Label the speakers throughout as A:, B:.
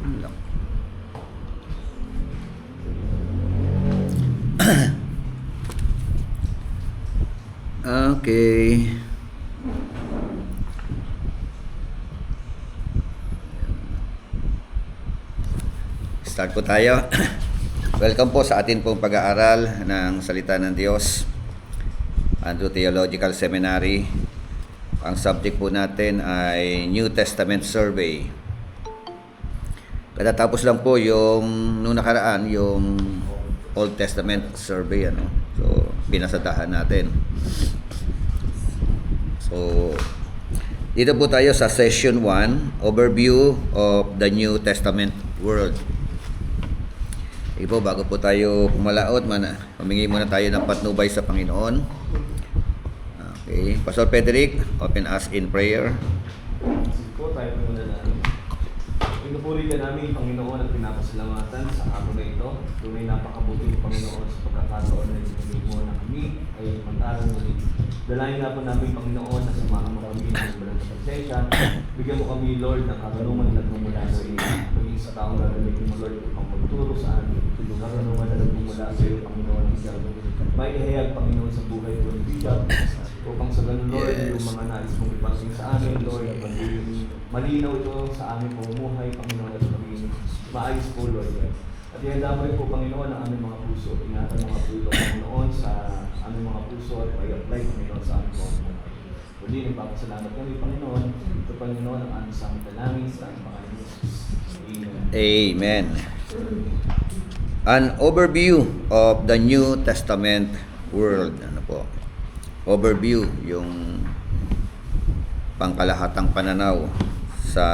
A: Yun lang. Okay. Start po tayo. Welcome po sa atin pong pag-aaral ng Salita ng Diyos, Andrew Theological Seminary. Ang subject po natin ay New Testament Survey. Katatapos lang po yung nung nakaraan, yung Old Testament Survey, ano. So, binasadahan natin. So, dito po tayo sa Session 1, Overview of the New Testament World. Ipo, bago po tayo pumalaot, humingi muna tayo ng patnubay sa Panginoon. Okay. Pastor Frederick, open us in prayer.
B: Sige po, tayo po muna namin. Pinupuri ka namin, Panginoon, at pinapasalamatan sa araw na ito. Tunay napakabuti mo, Panginoon, sa pagkakataon na ibigay mo na kami ay mag-aral muli. Dalangin nga po namin, Panginoon, na samahan mo kami ng balang pasensya. Bigyan mo kami, Lord, ng karunungan na nagmumula sa iyo. Maging sa taong gagamitin mo, Lord, upang magturo sa amin. Karunungan na nagmumula sa iyo, Panginoon, may ihayag, Panginoon, sa buhay ko ng Bishop. Upang sa ganun, Lord, yung mga nais mong ipangking sa amin, Lord, at magiging malinaw ito sa aming pamumuhay, Panginoon, at magiging maayos po, Lord. At ihanda mo rin po, Panginoon, ang aming mga puso. Ingatan mga puso, Panginoon, sa aming mga puso at i-apply, Panginoon, sa aming pamumuhay. Muli, nagpapasalamat kami, Panginoon. Ito, Panginoon, ang aming samang dalangin sa aming pangalan ni Jesus.
A: Amen. An overview of the New Testament world. Ano po? Overview, yung pangkalahatang pananaw sa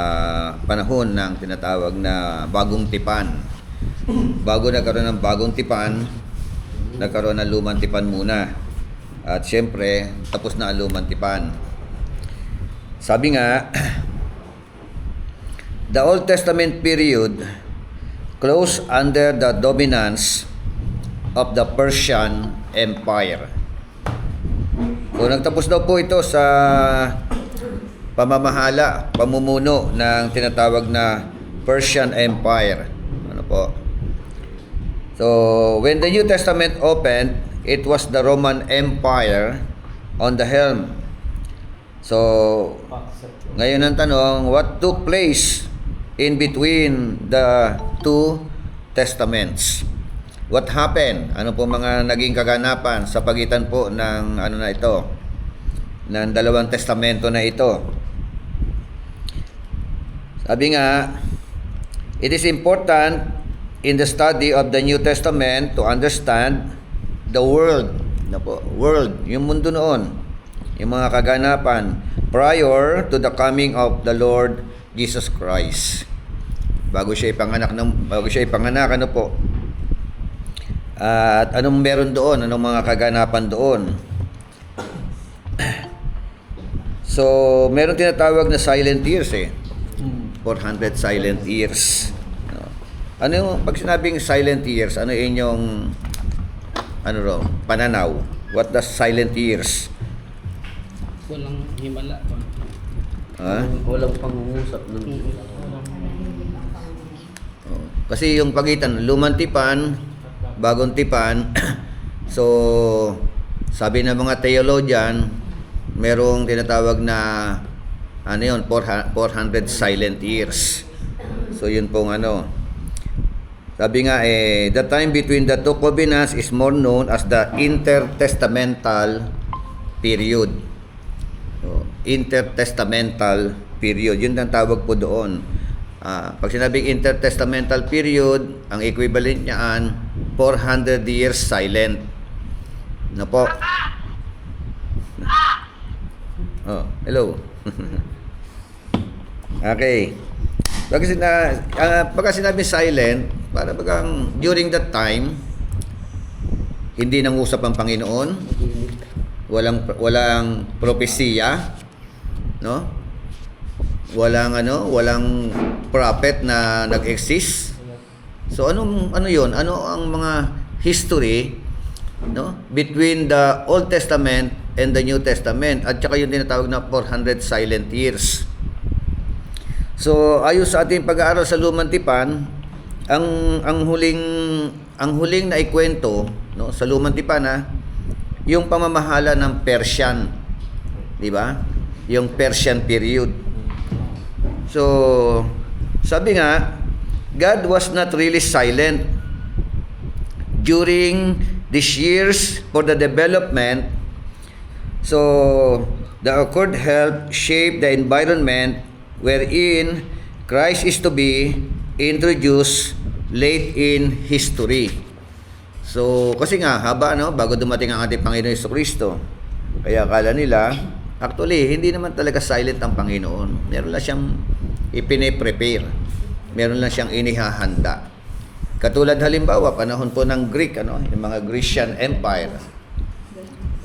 A: panahon ng tinatawag na bagong tipan. Bago nagkaroon ng bagong tipan, nagkaroon ng lumang tipan muna. At syempre, tapos na ang lumang tipan. Sabi nga, the Old Testament period closed under the dominance of the Persian Empire. So, nagtapos daw po ito sa pamumuno ng tinatawag na Persian Empire. Ano po? So, when the New Testament opened, it was the Roman Empire on the helm. So, ngayon ang tanong, what took place in between the two testaments? What happened? Ano po mga naging kaganapan sa pagitan po ng ano na ito, ng dalawang testamento na ito? Sabi nga, it is important in the study of the New Testament to understand the world. Ano po? World, yung mundo noon, yung mga kaganapan prior to the coming of the Lord Jesus Christ. Bago siya ipanganak, ano po? At anong meron doon? Anong mga kaganapan doon? So, meron tinatawag na silent years 400 silent years. Ano yung, pag sinabing silent years, ano inyong pananaw? What does silent years?
C: Walang himala.
A: Ha?
C: Walang pangungusap ng
A: Kasi yung pagitan, lumang tipan, bagong tipan, so sabi ng mga theologian, merong tinatawag na 400 silent years. So yun pong sabi nga the time between the two covenants is more known as the intertestamental period. So, intertestamental period, yun ang tawag po doon. Pag sinabing intertestamental period, ang equivalent niyaan 400 years silent. Ano po? Oh, hello. Okay. Pagka sinabi silent, para bagang during that time, hindi nangusap ang Panginoon, walang propesiya, no? Walang prophet na nag-exist. So ano 'yon? Ano ang mga history, no, between the Old Testament and the New Testament, at saka yung tinatawag na 400 silent years. So, ayon sa ating pag-aaral sa Lumang Tipan, ang huling na ikwento, no, sa Lumang Tipan, yung pamamahala ng Persian, di ba? Yung Persian period. So, sabi nga, God was not really silent during these years for the development. So, the occurred help shape the environment wherein Christ is to be introduced late in history. So, kasi nga, haba, no, bago dumating ang ating Panginoon Jesucristo. Kaya akala nila, actually, hindi naman talaga silent ang Panginoon. Meron lang siyang ipine-prepare. Meron lang siyang inihahanda. Katulad halimbawa, panahon po ng Greek, yung mga Grecian Empire.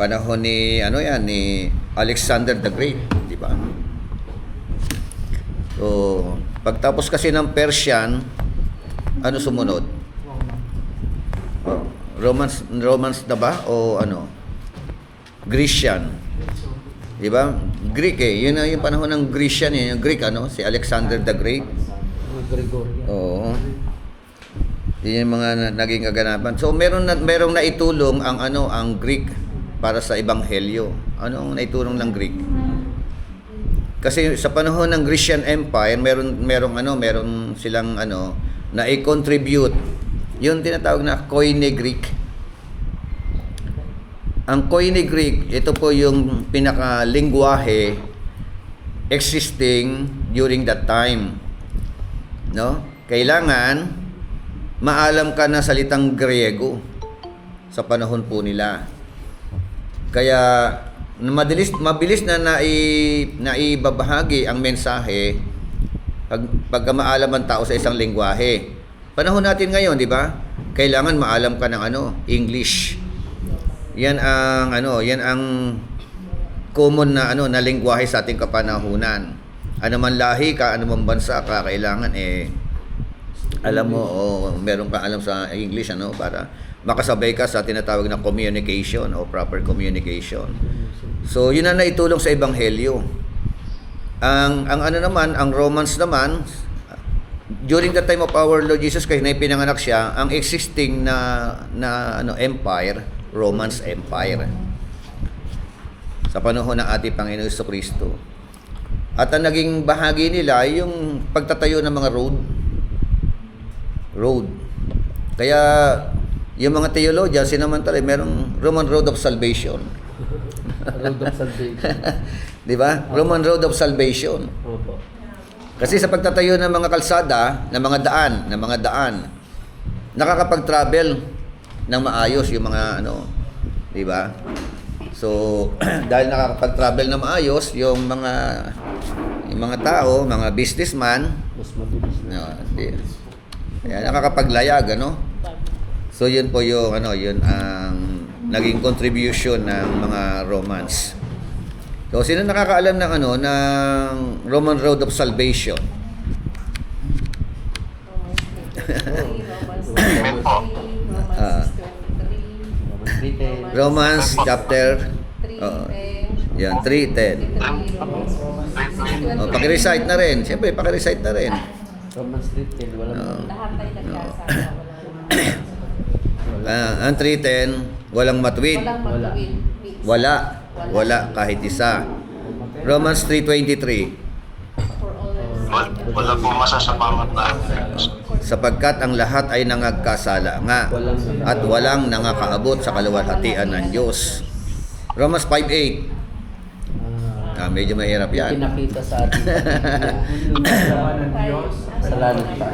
A: Panahon ni, ni Alexander the Great, di ba? So, pagtapos kasi ng Persian, ano sumunod? Romans na ba? O Grecian. Di ba? Greek Yun yung panahon ng Grecian yung Greek, si Alexander the Great.
C: Gregorian.
A: Oo. Yun yung mga naging kaganapan. So, merong naitulong ang Greek para sa ebanghelyo. Ano ang naitulong ng Greek? Kasi sa panahon ng Grecian Empire, meron silang na i-contribute yung tinatawag na Koine Greek. Ang Koine Greek, ito po yung pinaka-lingwahe existing during that time. No? Kailangan maalam ka na salitang Griego sa panahon po nila. Kaya mabilis na naibabahagi ang mensahe pagka maalam ang tao sa isang lengguwahe. Panahon natin ngayon, di ba? Kailangan maalam ka ng English. Yan ang common na lengguwahe sa ating kapanahunan. Ano man lahi ka, ano man bansa ka, kailangan alam mo meron kang alam sa English para makasabay ka sa tinatawag na communication o proper communication. So, yun ang naitulong sa ebanghelyo. Ang Romans naman, during the time of our Lord Jesus Christ na ipinanganak siya, ang existing na empire, Romans Empire. Sa panahon ng ating Panginoon Jesucristo. At ang naging bahagi nila yung pagtatayo ng mga road. Kaya yung mga theologians sinamantala merong Roman Road of Salvation.
C: Road of Salvation.
A: Di ba? Roman Road of Salvation.
C: Opo.
A: Kasi sa pagtatayo ng mga kalsada, ng mga daan, nakakapag-travel ng maayos yung mga di ba? So, dahil nakakapag-travel na maayos yung mga tao, mga businessman,
C: Mas mabilis na.
A: Kaya nakakapaglayag, So, yun po yung yun ang naging contribution ng mga Romans. So, sino nakakaalam ng ng Roman Road of Salvation? Romans chapter 3:10. Paki-recite na rin. Siyempre, paki-recite na rin.
C: Romans 3:10, wala
D: Lahat ay nagkasama.
A: Ang 3:10, walang matuwid. Wala kahit isa. Romans 3:23.
E: Wala po masasapamat na
A: Sapagkat ang lahat ay nangagkasala nga at walang nangakaabot sa kaluwalhatian ng Diyos. Romans 5:8. Medyo mahirap yan.
C: Pinakita sa atin. Kasalanan pa.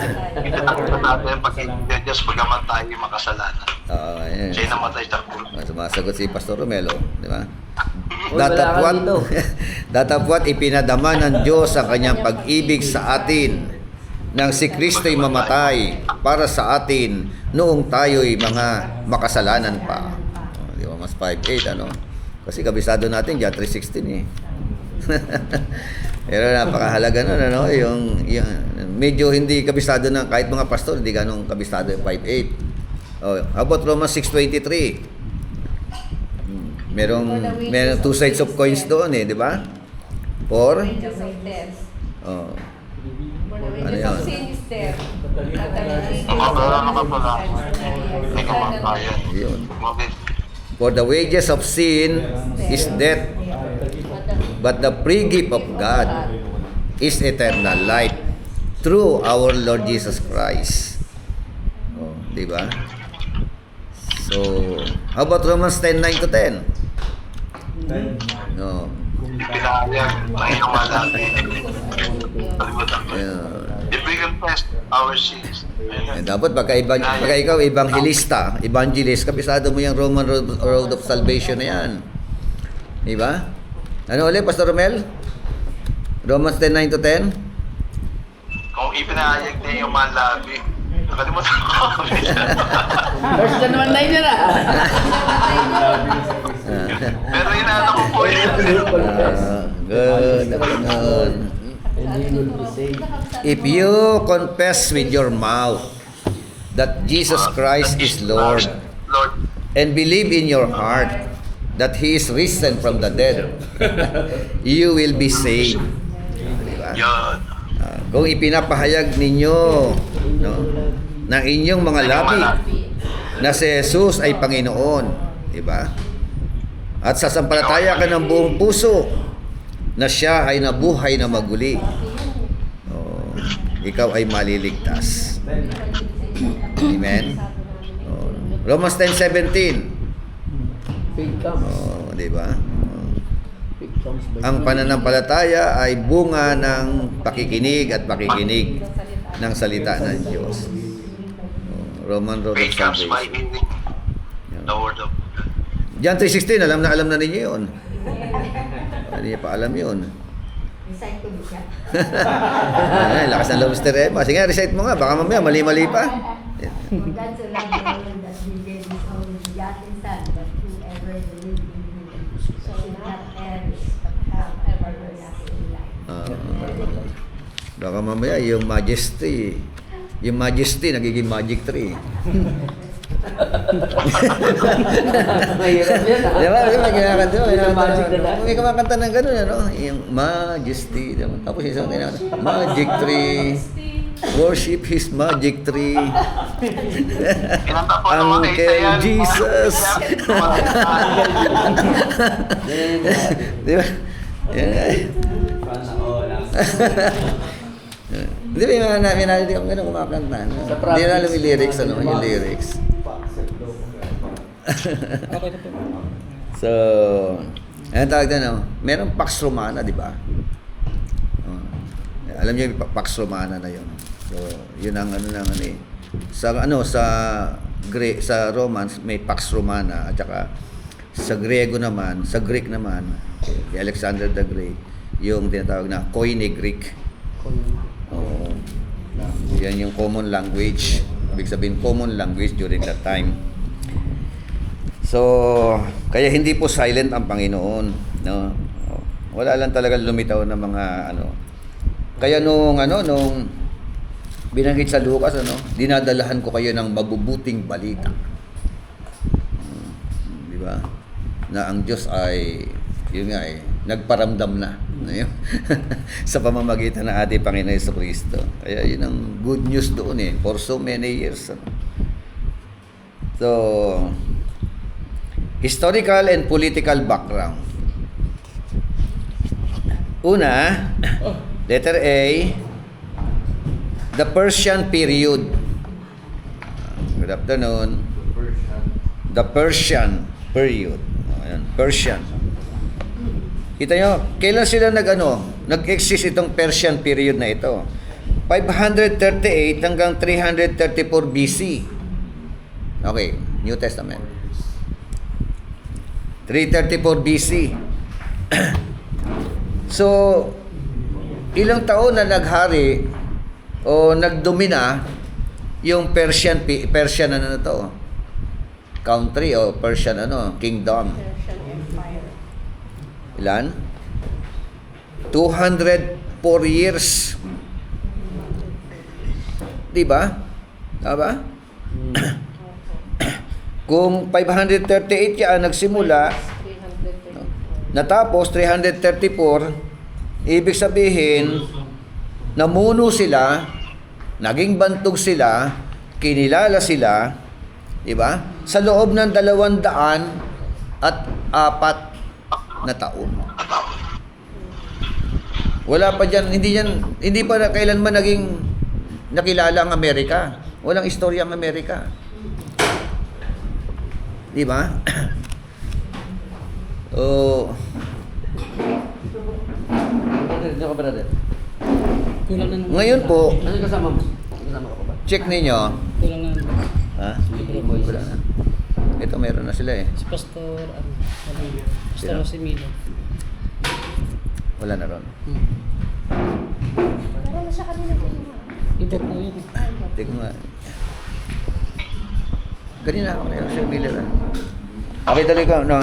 E: natin pag Diyos pagamat tayo makasalanan.
A: Ayan.
E: Siya namatay sa krus.
A: Sumasagot si Pastor Romelo, di ba?
C: Uy, wala ka dito.
A: Datapwat ipinadama ng Diyos ang kanyang pag-ibig sa atin nang si Kristo'y mamatay para sa atin noong tayo'y mga makasalanan pa. Di ba? Mas 5:8 Kasi kabisado natin John 3:16 Pero napakahalaga nun, yung medyo hindi kabisado ng kahit mga pastor, hindi ganong kabisado yung 5:8. How about Romans 6:23? Merong two sides of coins doon di ba? For Ano yun?
E: May kamatayan.
A: Yun.
E: Mabit.
A: For the wages of sin is death, but the free gift of God is eternal life through our Lord Jesus Christ. Oh, di ba? So, how about Romans 10:9 to 10? No.
E: Pinahayag na inamalaki. Kalimutan ko.
A: Ayun.
E: If we confess our sins,
A: Eh, dapat pagka ikaw evangelista, evangelist, kabisado mo yung Roman road of salvation na yan. Di ba? Ano ulit, Pastor Romel? Romans 10:9 to 10?
E: kung ipinahayag niya yung malabi, nakalimutan ko.
C: First ka naman na yun na.
E: Pero inaano ko po yun.
A: Good. Good.
C: And you will be saved.
A: If you confess with your mouth that Jesus Christ is Lord
E: Lord,
A: and believe in your heart that He is risen from the dead, you will be saved. Diba?
E: yun.
A: Kung ipinapahayag ninyo, no, ng inyong mga labi na si Jesus ay Panginoon, di ba? At sasampalataya ka ng buong puso na siya ay nabuhay na maguli, oh, ikaw ay maliligtas. Amen? Oh, Romans 10:17.
C: Faith comes.
A: Oh, di ba? Oh.
C: Faith comes by
A: Ang pananampalataya ay bunga ng pakikinig at pakikinig ng salita ng Diyos. Oh, Roman road of
E: Faith comes by
A: salvation.
E: hearing the word of God.
A: John 3:16, alam na ninyo yun. Hindi niya pa alam yun.
D: Recite ko ba siya?
A: Ay, lakas ng love story mo. Sige, recite mo nga. Baka mamaya mali-mali pa.
D: For God so loved the world that He gave His only begotten Son, that whoever believes in Him should not perish, but have everlasting life.
A: Baka mamaya yung majesty. Yung majesty, nagiging magic tree.
C: Mahirap yan ah.
A: Di ba? Di ba? Kinakanta mo.
C: Yung magic na lang.
A: May kumakanta ng gano'n, ano? Yung majesty. Di ba? Tapos isang kinakanta. Magic tree. Worship His magic tree.
E: Kinanta po naman
A: Uncle Jesus. Di ba? Yan. Di ba yung mga namin natin yung gano'n kumakanta?
C: Sa
A: Hindi na alam
C: province.
A: yung lyrics, ano? Yung lyrics. So, ano tawag na, no? Merong Pax Romana, di ba? Oh. Alam niyo yung Pax Romana na yun. So, yun ang ano ng ano eh. Sa Romans may Pax Romana at saka sa Griego naman, sa Greek naman, si Alexander the Great, yung tinatawag na Koine Greek. Oo. Yan yung common language. Ibig sabihin common language during that time. So, kaya hindi po silent ang Panginoon, no? Wala lang talaga lumitaw na mga ano. Kaya nung binanggit sa Lucas, dinadalahan ko kayo ng mabubuting balita. Di ba? Na ang Diyos ay yun nga nagparamdam na. Sa pamamagitan ng ating Panginoon Jesucristo. Kaya yun ang good news doon for so many years. So, historical and political background. Una, letter A, the Persian period. Good afternoon. The Persian period. Ayan, Persian. Kita nyo, kailan sila nag-exist itong Persian period na ito? 538 hanggang 334 BC. Okay, New Testament. 334 BC. So, ilang taon na naghari o nagdomina yung Persian country o Persian kingdom. Ilan? 204 years. Di ba? Tama? Kung 538 yan nagsimula, natapos 334, ibig sabihin namuno sila, naging bantog sila, kinilala sila, di ba? Sa loob ng 204 na taon. Wala pa diyan, hindi pa kailanman naging nakilala ang Amerika. Walang istorya ang Amerika. Di ba? Oh,
C: Brother, dito ka, brother.
F: Kulang na naman.
A: ngayon po,
C: Ano yung kasama mo? May kasama ka pa ba?
A: check ninyo.
F: Kulang na naman.
A: Ha?
C: May voices.
A: Wala na. Ito meron na sila eh.
F: Si Pastor, Pastor
A: Sino?
F: Rosimilo.
A: Wala na ron.
D: Meron na siya kanina kinuha.
F: Iba po yun.
A: Hindi ko nga. Kanina ako na yung Sir Miller. Okay, tuloy ko, no?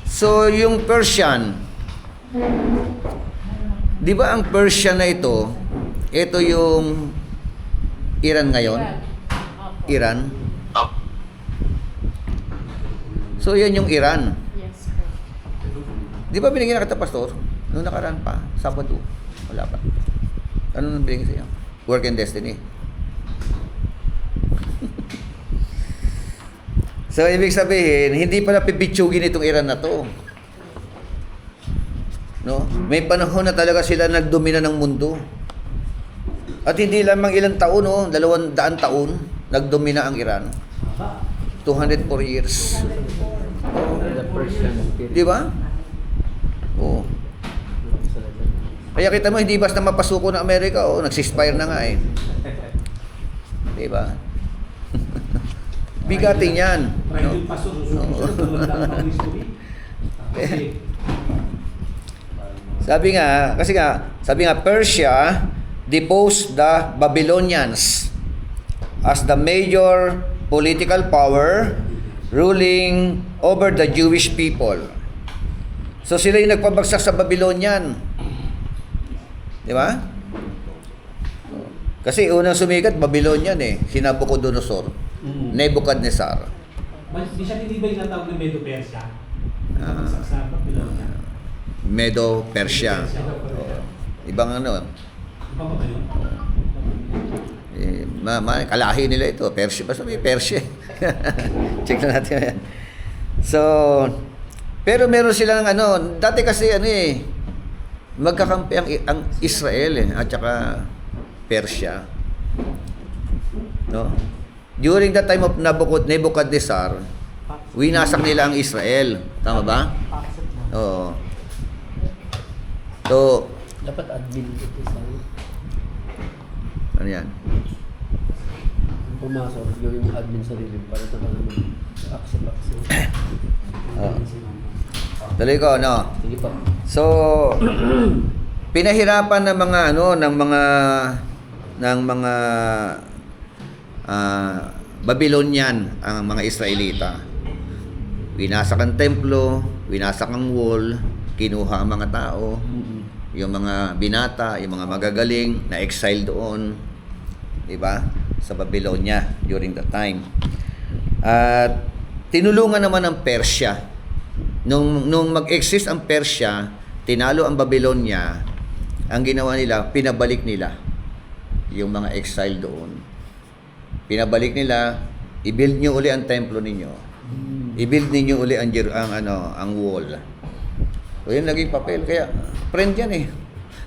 A: So, yung Persian, di ba ang Persian na ito yung Iran ngayon? Iran? So, yan yung Iran.
D: Yes, sir.
A: Di ba binigyan na kita, Pastor? Noong nakaraan pa, Sabado. Wala pa. Ano nang binigyan sa'yo? Work and Destiny. So, ibig sabihin, hindi pala pipitsugin itong Iran na to. No? May panahon na talaga sila nagdomina ng mundo. At hindi lamang ilang taon, no? 200 taon, nagdomina ang Iran. 204 years.
C: The Persian period.
A: Di ba? Oo. Kaya kita mo, hindi basta mapasuko ng Amerika, nagsistire na nga eh. Di ba? Bigatin yan. No? Sabi nga, Persia deposed the Babylonians as the major political power ruling over the Jewish people. So sila yung nagpabagsak sa Babylonian. Di ba? Kasi unang sumikat, Babylonian eh. Si Nabucodonosor. Nebuchadnezzar.
G: Di siya hindi ba yung natawag na Medo Persia?
A: Ah.
G: Sa Babylonia.
A: Medo Persia. Ibang ano,
G: Iba ba yun?
A: kalahi nila ito. Persia. Basta may Persia. Check na natin yan. So, pero meron silang dati kasi magkakampi ang Israel at saka Persia. No? During the time of Nebuchadnezzar, winasak nila ang Israel. Tama ba? Oo. So,
C: Dapat admin ito sa
A: ano yan?
C: pumasok, gawin mo admin sa review para ito ka naman accept.
A: Tuloy ko, no?
C: Sige pa.
A: So, pinahirapan ng mga Babylonian ang mga Israelita. Winasak ang templo, winasak ang wall, kinuha ang mga tao, yung mga binata, yung mga magagaling na exile doon, di ba? Sa Babylonia during that time. At tinulungan naman ng Persia. Nung mag-exist ang Persia, tinalo ang Babylonia, ang ginawa nila, pinabalik nila yung mga exile doon. Pinabalik nila, i-build nyo uli ang templo ninyo. I-build ninyo uli ang wall. So yun naging papel. Kaya, friend yan eh.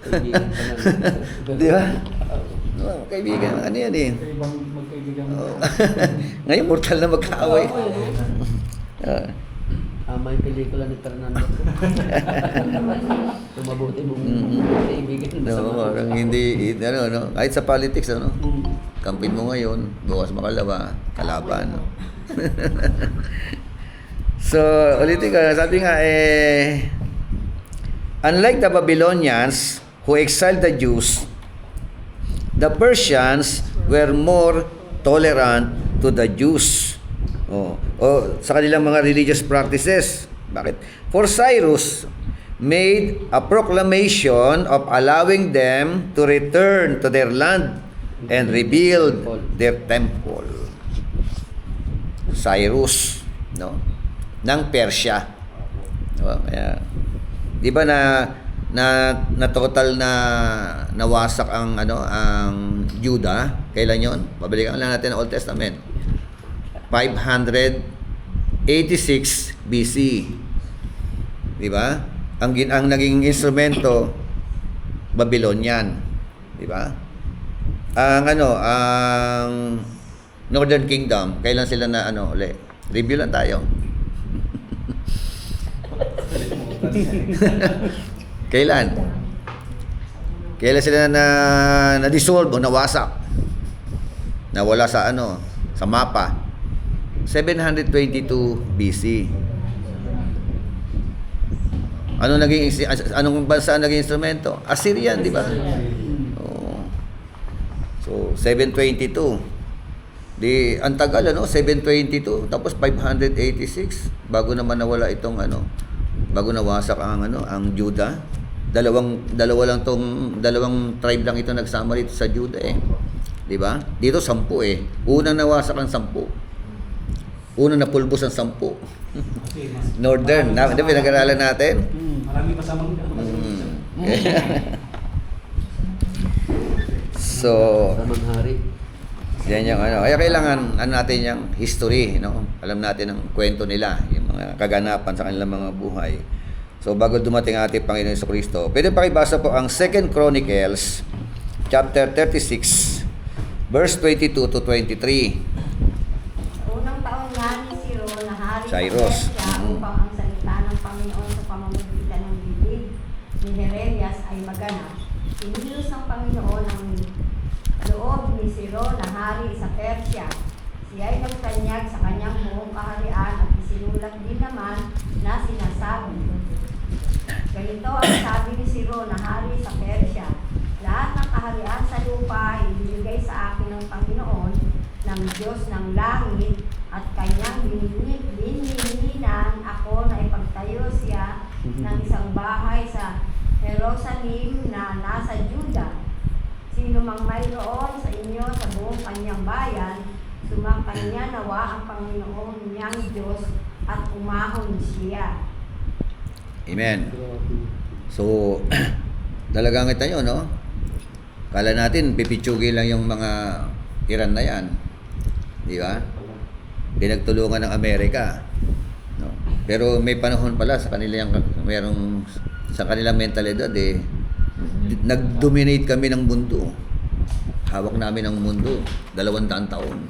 C: Kaibigan pa lang.
A: Di ba? No, kaibigan, ano yan eh.
G: Ibang magkaibigan
A: Oh. Ngayon, mortal na magkaaway.
C: May pelikula ni Fernando. Mabuti mong kaibigan.
A: No, parang hindi, kahit sa politics, kampin mo ngayon, bukas makalawa, kalaban. No? So, ulitin ko, sabi nga, unlike the Babylonians who exiled the Jews, the Persians were more tolerant to the Jews. Sa kanilang mga religious practices. Bakit? For Cyrus made a proclamation of allowing them to return to their land and rebuild their temple. Cyrus, ng Persia. Kaya, di ba na total na nawasak ang ang Juda. Kailan 'yon? Babalikan lang natin ang Old Testament. 586 BC. 'Di ba? Ang naging instrumento Babylonian, 'di ba? Ang Northern Kingdom, kailan sila na uli? Review lang tayo. Kailan? Kailan sila na-dissolve o nawasak? Nawala sa sa mapa. 722 BC. Anong bansa ang naging instrumento? Assyrian, di ba? Oo. So, 722. Ang tagal 722 tapos 586 bago naman nawala itong bago nawasak ang Juda. Dalawang tribe lang ito nagsama dito sa Juda eh. 'Di ba? Dito 10 eh. Unang nawasak ang 10. Unang napulbos ang 10.
G: Kasi mas...
A: Northern, hindi pinag-aralan natin.
G: Marami pasamang
A: So,
C: Tamang hari.
A: yan yung Kaya kailangan natin yung history, Alam natin ang kwento nila, yung mga kaganapan sa kanilang mga buhay. So bago dumating ang ating Panginoon Jesucristo, pwede pakibasa po ang 2 Chronicles chapter 36 verse 22 to 23.
D: Unang taon nga ni Ciro na hari
A: Cyrus.
D: sa Persia upang ang salita ng Panginoon sa pamamagitan ng bibig ni Jeremias ay maganap. Inilos ng Panginoon ang loob ni Ciro na hari sa Persia. Siya ay nagtanyag sa kanyang buong kaharian at isinulat din naman na sinasabi. Ganito ang sabi ni Ciro na hari sa Persia: lahat ng kaharian sa lupa ay ibinigay sa akin ng Panginoon, ng Diyos ng langit, at kanyang binilinan ako na ipagtayo siya ng isang bahay sa Jerusalem na nasa Juda. Sino mang mayroon sa inyo sa buong kanyang bayan, sumakanya nawa ang Panginoon niyang Diyos at umahon siya.
A: Amen. So, talagang kita nyo, Kala natin, pipitsugi lang yung mga Iran na yan. Di ba? Pinagtulungan ng Amerika. Pero may panahon pala sa kanila sa kanilang mentalidad nag-dominate kami ng mundo. Hawak namin ang mundo 200 taon.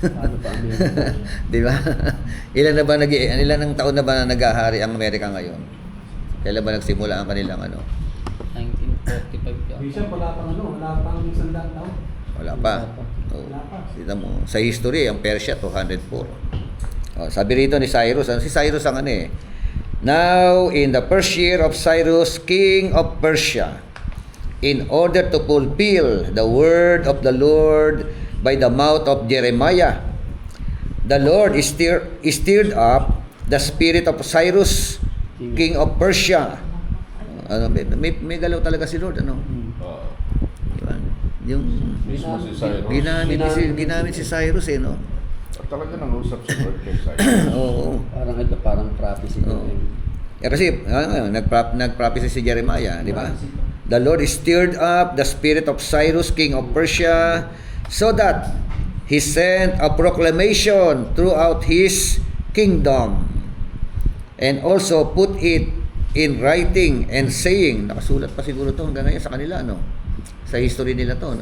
C: Paano pa Amerika?
A: Di ba? Ilan ng taon na ba naghahari ang Amerika ngayon? Kailan ba nagsimula ang kanilang
F: 1945
G: Minsan wala pang 100 taon.
A: Wala pa. Oh. Kita mo, sa history, ang Persia 204. Sabi rito ni Cyrus, si Cyrus ang Now, in the first year of Cyrus, king of Persia, in order to fulfill the word of the Lord by the mouth of Jeremiah, the Lord stirred up the spirit of Cyrus, king of Persia. May galaw talaga si Lord, Diba? Yung
E: Mismo si Cyrus.
A: ginamit si Cyrus,
E: At talaga nang-usap si Lord kay Cyrus.
A: Oo.
C: Parang prophecy.
A: Oo. Kasi nag-prophecy si Jeremiah, di ba? The Lord stirred up the spirit of Cyrus, king of Persia, so that he sent a proclamation throughout his kingdom, and also put it in writing and saying, nakasulat pa siguro to hanggang ngayon sa kanila, sa history nila to,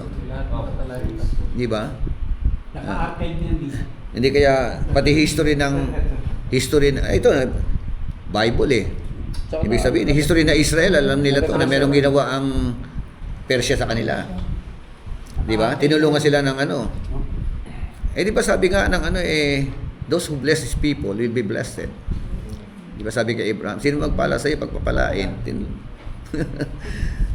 A: di ba?
G: Naka-archive niyan dito.
A: Hindi kaya pati history ito Bible ibig sabihin history na Israel, alam nila to na merong ginawa ang Persia sa kanila, di ba? Tinulungan sila ng di ba sabi nga ng those who bless his people will be blessed. Di ba sabi kay Abraham, sino magpala sa iyo pagpapalain?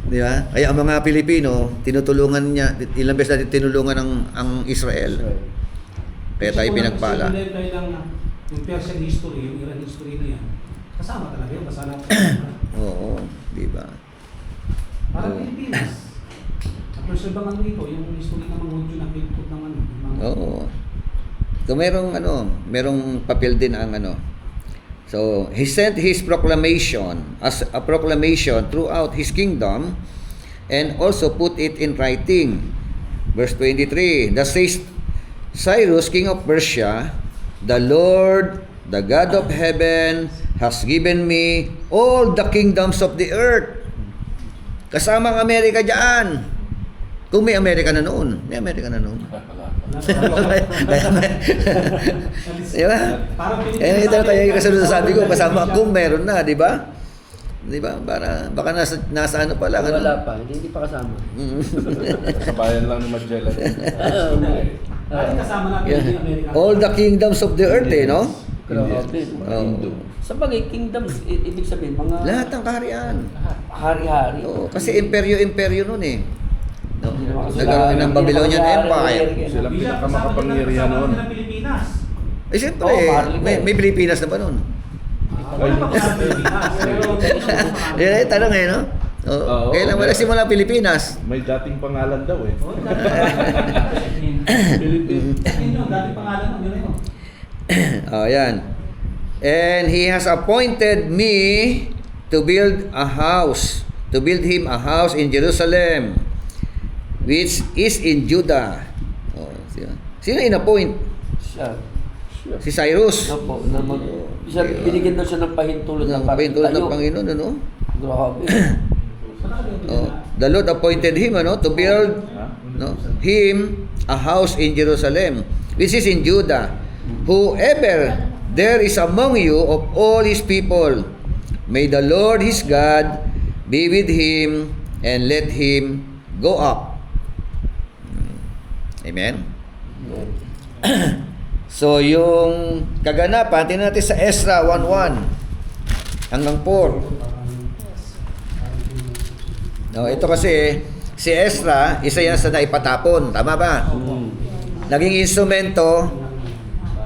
A: Di ba? Kaya ang mga Pilipino, tinutulungan niya, ilang beses natin tinulungan ang Israel. Kaya tayo pinagpala.
G: Kasi lang na yung Persian history, yung Iran history na yan, kasama talaga yun, kasama.
A: Oo, di ba?
G: Parang
A: Oo.
G: Pilipinas. At first bang ito, yung history ng mga Hudyo na pinipot ng mga...
A: Oo. So merong papel din ang So, he sent his proclamation as a proclamation throughout his kingdom and also put it in writing. Verse 23, thus says Cyrus, king of Persia, the Lord, the God of heaven, has given me all the kingdoms of the earth. Kasama ang Amerika dyan. Kung may Amerika na noon. May Amerika na noon. Di ba?
G: Parang
A: Eh, ito tayo yung kasunod sa sabi ko, kasama kung meron na, di ba? Di ba? Baka nasa ano pa lang. ano?
C: Wala pa, hindi pa kasama.
B: Kabayan lang ni Magellan.
G: Ay, kasama natin
A: Yeah.
G: yung Amerika.
A: All the kingdoms of the earth, eh, no?
C: Grabe.
A: Oh.
C: Sa bagay, kingdoms, ibig sabihin, mga
A: Lahat ng kaharian.
C: hari-hari.
A: Oo, kasi imperyo nun eh. No?
C: Hindi naman kasi
A: Nagkaroon
C: sila-
A: ng
C: hindi
A: Babylonian
C: naman
A: Empire.
B: Sila
G: Bishop,
B: pinakamakapangyarihan
G: kasama
B: noon.
G: din ng Pilipinas.
A: Eh, siyempre,
C: Oo, parang
A: may Pilipinas na ba nun?
G: Wala pa kasama Pilipinas. Pero,
A: Eh, tanong eh, no? Oo.
B: Oo,
A: Kailan
B: okay.
A: wala simula ang Pilipinas?
B: May dating pangalan daw eh.
G: Yun yung dating pangalan ng yun yun.
A: Oh, yan. And he has appointed me to build him a house in Jerusalem, which is in Judah. Oh, sino in-appoint?
C: Siya.
A: Si Cyrus.
C: Opo, na siya, binigyan daw siya ng pahintulot ng
A: Pahintulot ng
C: tayo.
A: Panginoon, ano?
C: Grabe.
A: Oh, the Lord appointed him, ano, to build him a house in Jerusalem, which is in Judah. Whoever there is among you of all his people, may the Lord his God be with him and let him go up. Amen? So, yung kaganapan, tingnan natin sa Ezra 1:1 hanggang 4. No, ito kasi, si Ezra, isa yan sa naipatapon. Tama ba? Naging instrumento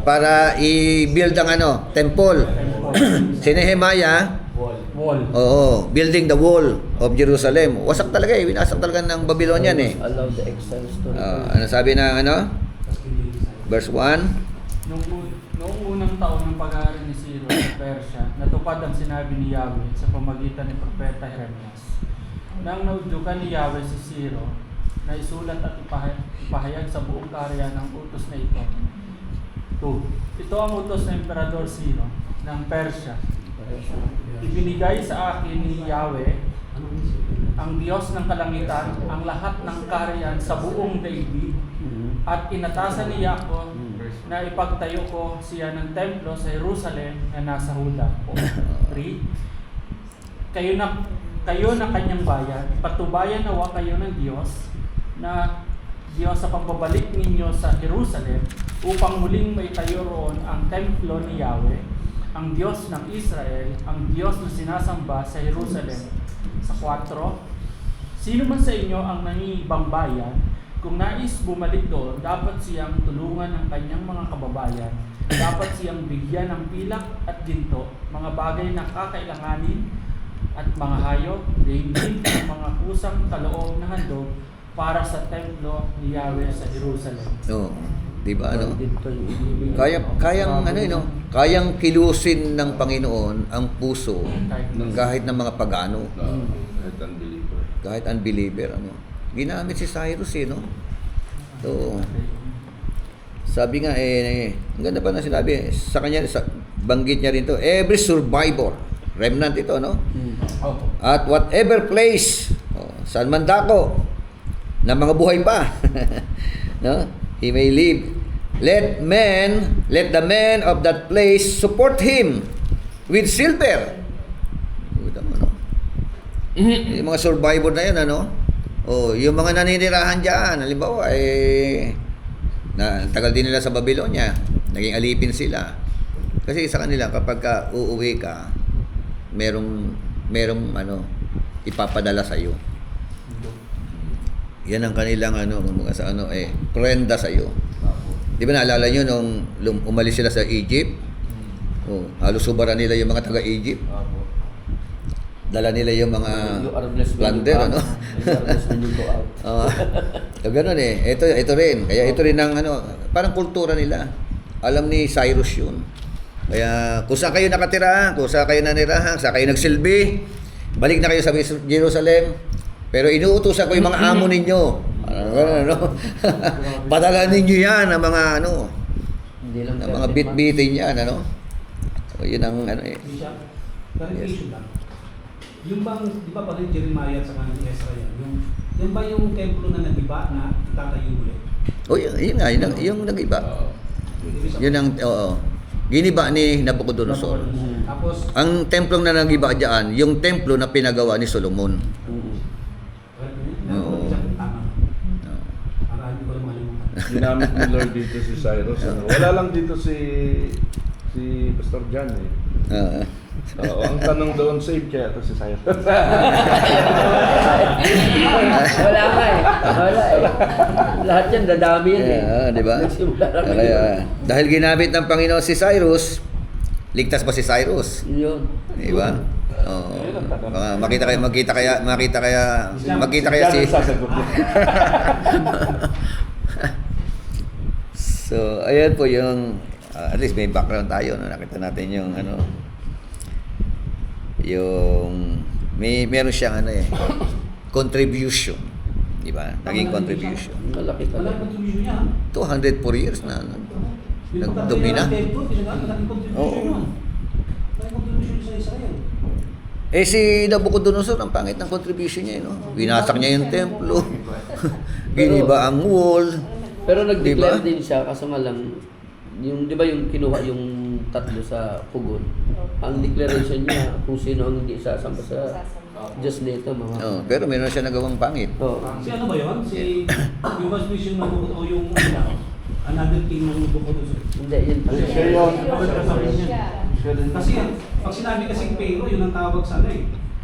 A: para i-build ang temple. Si Nehemiah, building the wall of Jerusalem. Wasak talaga eh. Winasak talaga ng Babylonian eh.
C: Allow the exiles to
A: Ano sabi ng Verse 1.
F: Noong unang taon ng pag-aaral ni Cyrus sa Persia, natupad ang sinabi ni Yahweh sa pamagitan ni Propeta Jeremias. Nang naudyukan ni Yahweh si Ciro, na isulat at ipahayag sa buong kaharian ng utos na ito. 2. Ito ang utos ng Emperador Ciro ng Persia. Ibinigay sa akin ni Yahweh, ang Diyos ng kalangitan, ang lahat ng kaharian sa buong daigdig, at inatasan niya ako na ipagtayo ko siya ng templo sa Jerusalem na nasa Huda. 3. Kayo na kanyang bayan, patubayan nawa kayo ng Diyos na Diyos sa pagbabalik ninyo sa Jerusalem upang muling maitayo roon ang templo ni Yahweh, ang Diyos ng Israel, ang Diyos na sinasamba sa Jerusalem. Sa 4, sino man sa inyo ang nangingibang bayan, kung nais bumalik doon, dapat siyang tulungan ng kanyang mga kababayan. Dapat siyang bigyan ng pilak at ginto, mga bagay na kakailanganin, at mga hayop, daigdig ng mga kusang kaloob na handog para sa templo ni Yahweh sa Jerusalem.
A: No. Di ba
C: Dito yung ibibigay.
A: Kayang kilusin ng Panginoon ang puso kahit ng mga pagano,
B: Kahit unbeliever.
A: kahit unbeliever, Ginamit si Cyrus no? So, sabi nga ang ganda pa na sinabi sa kanya, banggit niya rin to, every survivor, remnant ito, no? At whatever place, saan man dako, na mga buhay pa, no? He may live. Let the men of that place support him with silver. Yung mga survivor na yun, yung mga naninirahan dyan, halimbawa, tagal din nila sa Babylonia, naging alipin sila. Kasi sa kanila, kapag uuwi ka, merong ipapadala sa iyo. Yan ang kanilang prenda sa iyo. Di ba naalala nyo nung umalis sila sa Egypt? Halos subaran nila yung mga taga-Egypt. Dala nila yung mga
C: You are blessed when you
A: plunder,
C: come. You are blessed when you go out.
A: So ganun Ito rin. Kaya ito rin ang parang kultura nila. Alam ni Cyrus yun. Kaya kung saan kayo nakatira, kung saan kayo nanirahan, saan kayo nagsilbi, balik na kayo sa Jerusalem. Pero inuutosan ko yung mga amo ninyo. Ano? Padala ninyo yan ang mga
C: Hindi lang
A: ang mga bit-bitin yan, ano? So, yun ang
G: Bishop, clarification lang. Yung bang, di ba pala yung Jeremiah sa kanang Ezra yan, yung ba yung templo na nag-iba na itatayo ulit?
A: yun nga, yung nag-iba. Yun ang, giniba ni Nabucodonosor.
G: Tapos,
A: Ang templong na nag-iba dyan, yung templo na pinagawa ni Solomon. Oo.
G: tama. Para hindi ko na malimutan.
H: Ginamit ni Lord dito si Cyrus. Wala lang dito si Pastor John eh. Oo, ang tanong doon, save kaya ito si Cyrus.
C: Wala nga eh. Wala eh. Lahat yan, dadami yan eh.
A: Di ba?
C: Nagsimula lang
A: Kaya, dahil ginamit ng Panginoon si Cyrus, ligtas pa si Cyrus.
C: Yun.
A: Di ba? Oo. Makita kaya si
H: Sasagot niya.
A: So, ayan po yung at least may background tayo, no? Nakita natin yung yung meron siyang contribution, di ba? Naging contribution.
C: Malaki
G: Wala
C: talaga.
G: contribution niya.
A: 204 years na nagdomina. Oo.
G: May contribution sa Israel.
A: Si Nabucodonosor, ang pangit ng contribution niya, no? Winasak niya yung templo. Giniba ang wall.
C: Pero nag-declare
A: Diba?
C: din siya, kaso nga lang, yung, di ba yung kinuha yung tatlo sa pugon, ang declaration niya kung sino ang hindi sasamba sa Diyos nito, mga...
A: Pero meron siya nagawang pangit.
C: Oo.
G: Si ano ba yun? Si yung constitution ng o yung another king ng Nabucodonosor.
C: Hindi, yun pala.
H: Siya yun.
G: Kasi pag sinabi kasing Pero, yun ang tawag sa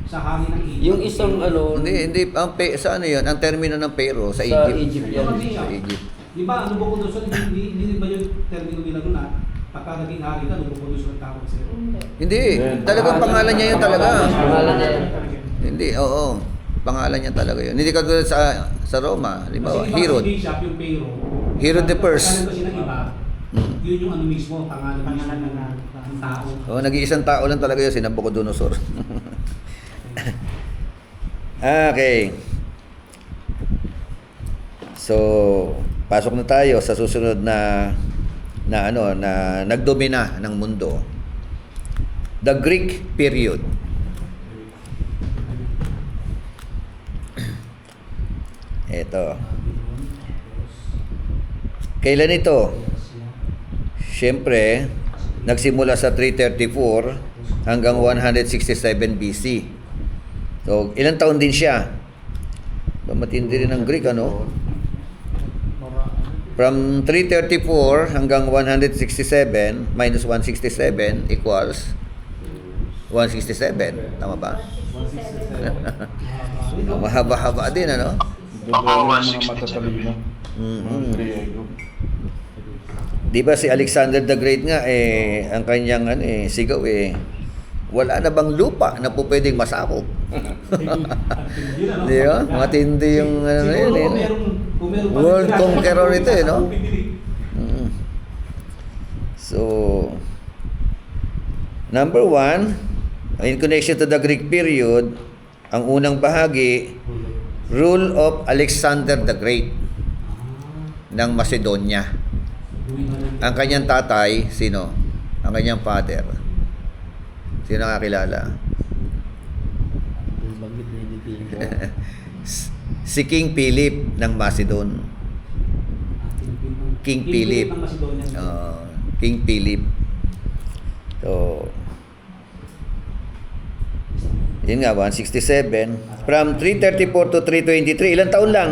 G: sa hari ng Egypt.
C: Yung isang
A: Hindi, sa ano yun, ang termino ng pero sa
C: sa
A: Egypt.
C: Egypt yan.
A: Sa Egypt.
G: Di ba, Nabucodonosor, hindi ba yung termino nila doon na pagka naging hari ka, Nabucodonosor ang tawag sa'yo?
A: Hindi, talagang pangalan niya yun talaga.
C: Pangalan niya yan.
A: Hindi, oo. Pangalan niya talaga yun. Hindi katulad sa Roma, halimbawa,
G: Kasi
A: Herod.
G: si Bishop, yung Pero,
A: Herod the First.
G: Kaya kasi ng iba, yun yung ano mismo, pangalan mismo ng tao.
A: Nag-iisang tao lang talaga yun, si Nabucodonosor. Okay. So, pasok na tayo sa susunod na nagdomina ng mundo. The Greek period. Ito. Kailan ito? Siyempre, nagsimula sa 334 hanggang 167 BC. So, ilang taon din siya? Matindi rin ang Greek, ano? From 334 hanggang 167 minus 167 equals 167. Tama ba? Mahaba-haba din, ano?
H: Doon mga matatalino.
A: Mhm.
H: Griego.
A: Di ba si Alexander the Great nga, ang kanyang sigaw, wala na bang lupa na po pwedeng masakop? Di ba? Matindi yung na yun, World conqueror ito, no? Mm. So, number 1, in connection to the Greek period, ang unang bahagi, rule of Alexander the Great ng Macedonia. Ang kanyang tatay, sino? Ang kanyang father. Sino nakakilala?
C: Banggit na hindi ko.
A: Si King Philip ng Macedon. King Philip. King Philip. So, yun nga, 167. From 334 to 323, ilang taon lang?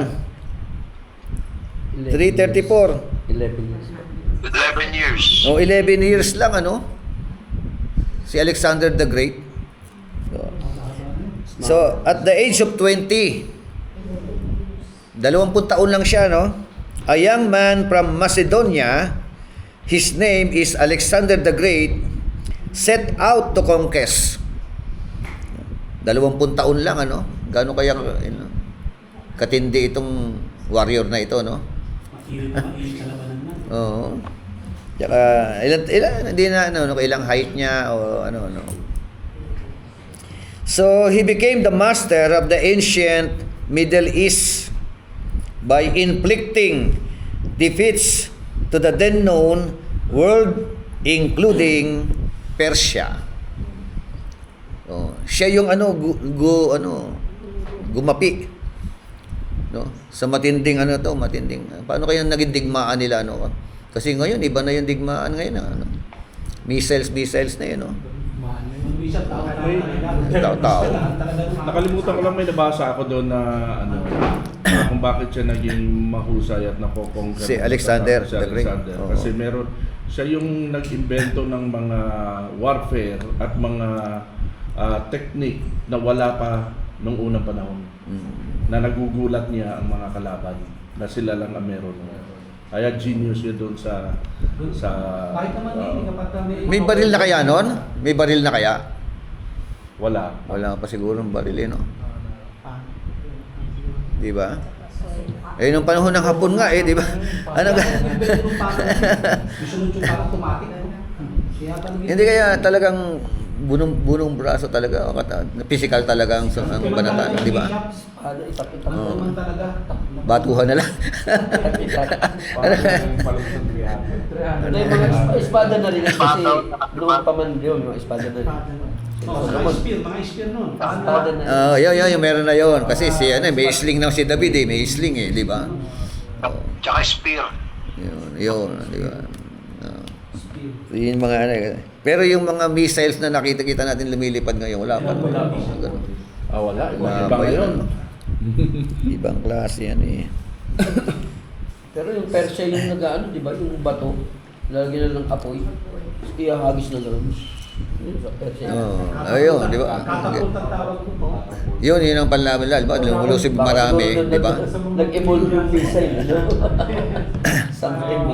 A: 334.
C: 11 years.
E: 11 years.
A: 11 years lang, ano? Si Alexander the Great. So, at the age of 20, 20 taon lang siya, no? A young man from Macedonia, his name is Alexander the Great, set out to conquest. 20 taon lang, ano? Gaano kaya katindi itong warrior na ito, no? Oo. Tsaka, hindi na, ilang height niya o ano. So, he became the master of the ancient Middle East by inflicting defeats to the then known world, including Persia. Siya yung gumapi, no? Sa matinding paano kaya naging digmaan nila, Kasi ngayon iba na yung digmaan ngayon, Missiles na yun,
G: Minsan
A: Tao-tao.
H: Nakalimutan ko lang, may nabasa ako doon na kung bakit siya naging mahusay at napopongker.
A: Si Alexander
H: Si
A: the Great.
H: Alexander.
A: Oo.
H: Kasi siya yung nag-imbento ng mga warfare at mga technique na wala pa nung unang panahon. Na nagugulat niya ang mga kalaban na sila lang ang meron. Kaya genius yun doon sa
G: kahit naman hindi kapag
A: May baril na kaya nun? May baril na kaya?
H: wala.
A: Wala pa siguro ng baril, Di ba? Nung panahon ng Hapon nga, di ba?
G: Gusto yung parang automatic.
A: Hindi kaya talagang bunong braso talaga, physical talaga ang banatan, di ba? Batuhan na lang.
C: May mga espada na rin kasi noong pamandyo, mga espada na rin.
G: Mga spear nun.
C: Espada na rin.
A: Yung meron na yon kasi may sling na si David, may sling di ba?
E: Tsaka spear.
A: Yun, di ba? Yung mga pero yung mga missiles na nakita-kita natin lumilipad ngayon, wala pa.
H: Wala.
A: Wala
H: Iba
A: pa
H: ngayon.
A: Ibang klase yan
C: Pero yung Persia yung di ba? Yung bato, lalagyan na ng apoy, ihahagis na gano'n. Yun sa Persia.
A: Ayun, di ba?
G: Katapult ang tawag ko.
A: Yun ang panlaban lalo. Bakit lumulusog marami, di ba?
C: Nag-evolve yung missile, Something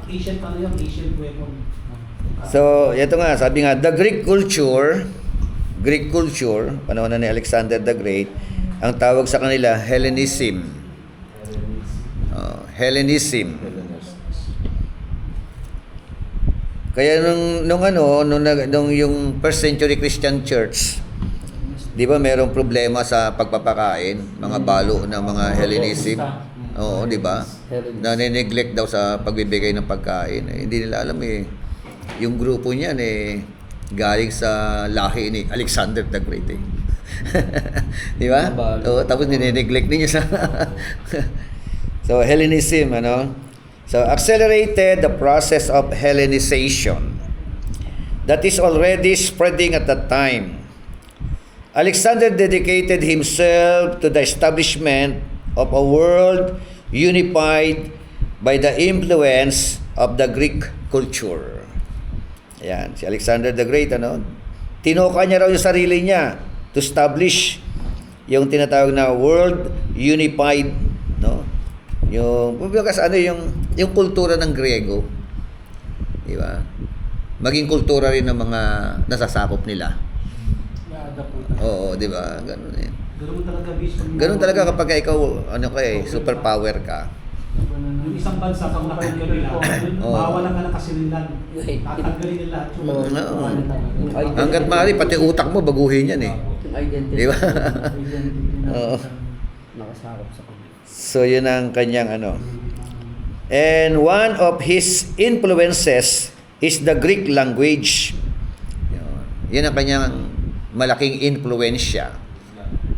G: Ancient weapon.
A: So, ito nga, sabi nga, the Greek culture, panahon na ni Alexander the Great, ang tawag sa kanila, Hellenism. Hellenism. Kaya nung yung first century Christian church, di ba merong problema sa pagpapakain, mga balo ng mga Hellenism? Oo, di ba? Na-neglect daw sa pagbibigay ng pagkain. Hindi nila alam yung grupo niyan galing sa lahi ni Alexander the Great. Di ba? Tapos nineglect niya sa So Hellenism, So accelerated the process of Hellenization that is already spreading at that time. Alexander dedicated himself to the establishment of a world unified by the influence of the Greek culture. Ayan, si Alexander the Great, tinuka niya raw yung sarili niya to establish yung tinatawag na world unified, yung yung kultura ng Griego, di ba? Maging kultura rin ng mga nasasakop nila. Oo, di ba? Ganun talaga kapag ikaw superpower ka.
G: Yung isang bansa pag nakuha nila, mawalan ka ng kasilingan. Tatanggalin nila.
A: Hanggat maaari, pati utak mo baguhin yan
C: Identity.
A: Di ba? Oo.
C: Nakasakop sa kanila.
A: So yun ang kanyang And one of his influences is the Greek language. Yun ang kanyang malaking influensya.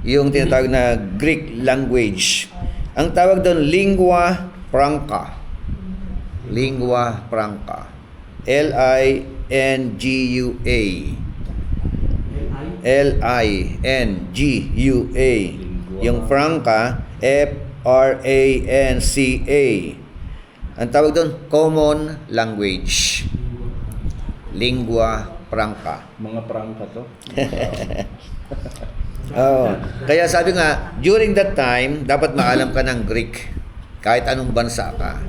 A: Yung tinatawag na Greek language. Ang tawag doon, lingua franca. Lingua franca. L-I-N-G-U-A. L-I-N-G-U-A. Yung franca, F-R-A-N-C-A. Ang tawag doon, common language. Lingua franca.
H: Mga prangka to.
A: Kaya sabi nga, during that time, dapat maalam ka ng Greek. Kahit anong bansa ka.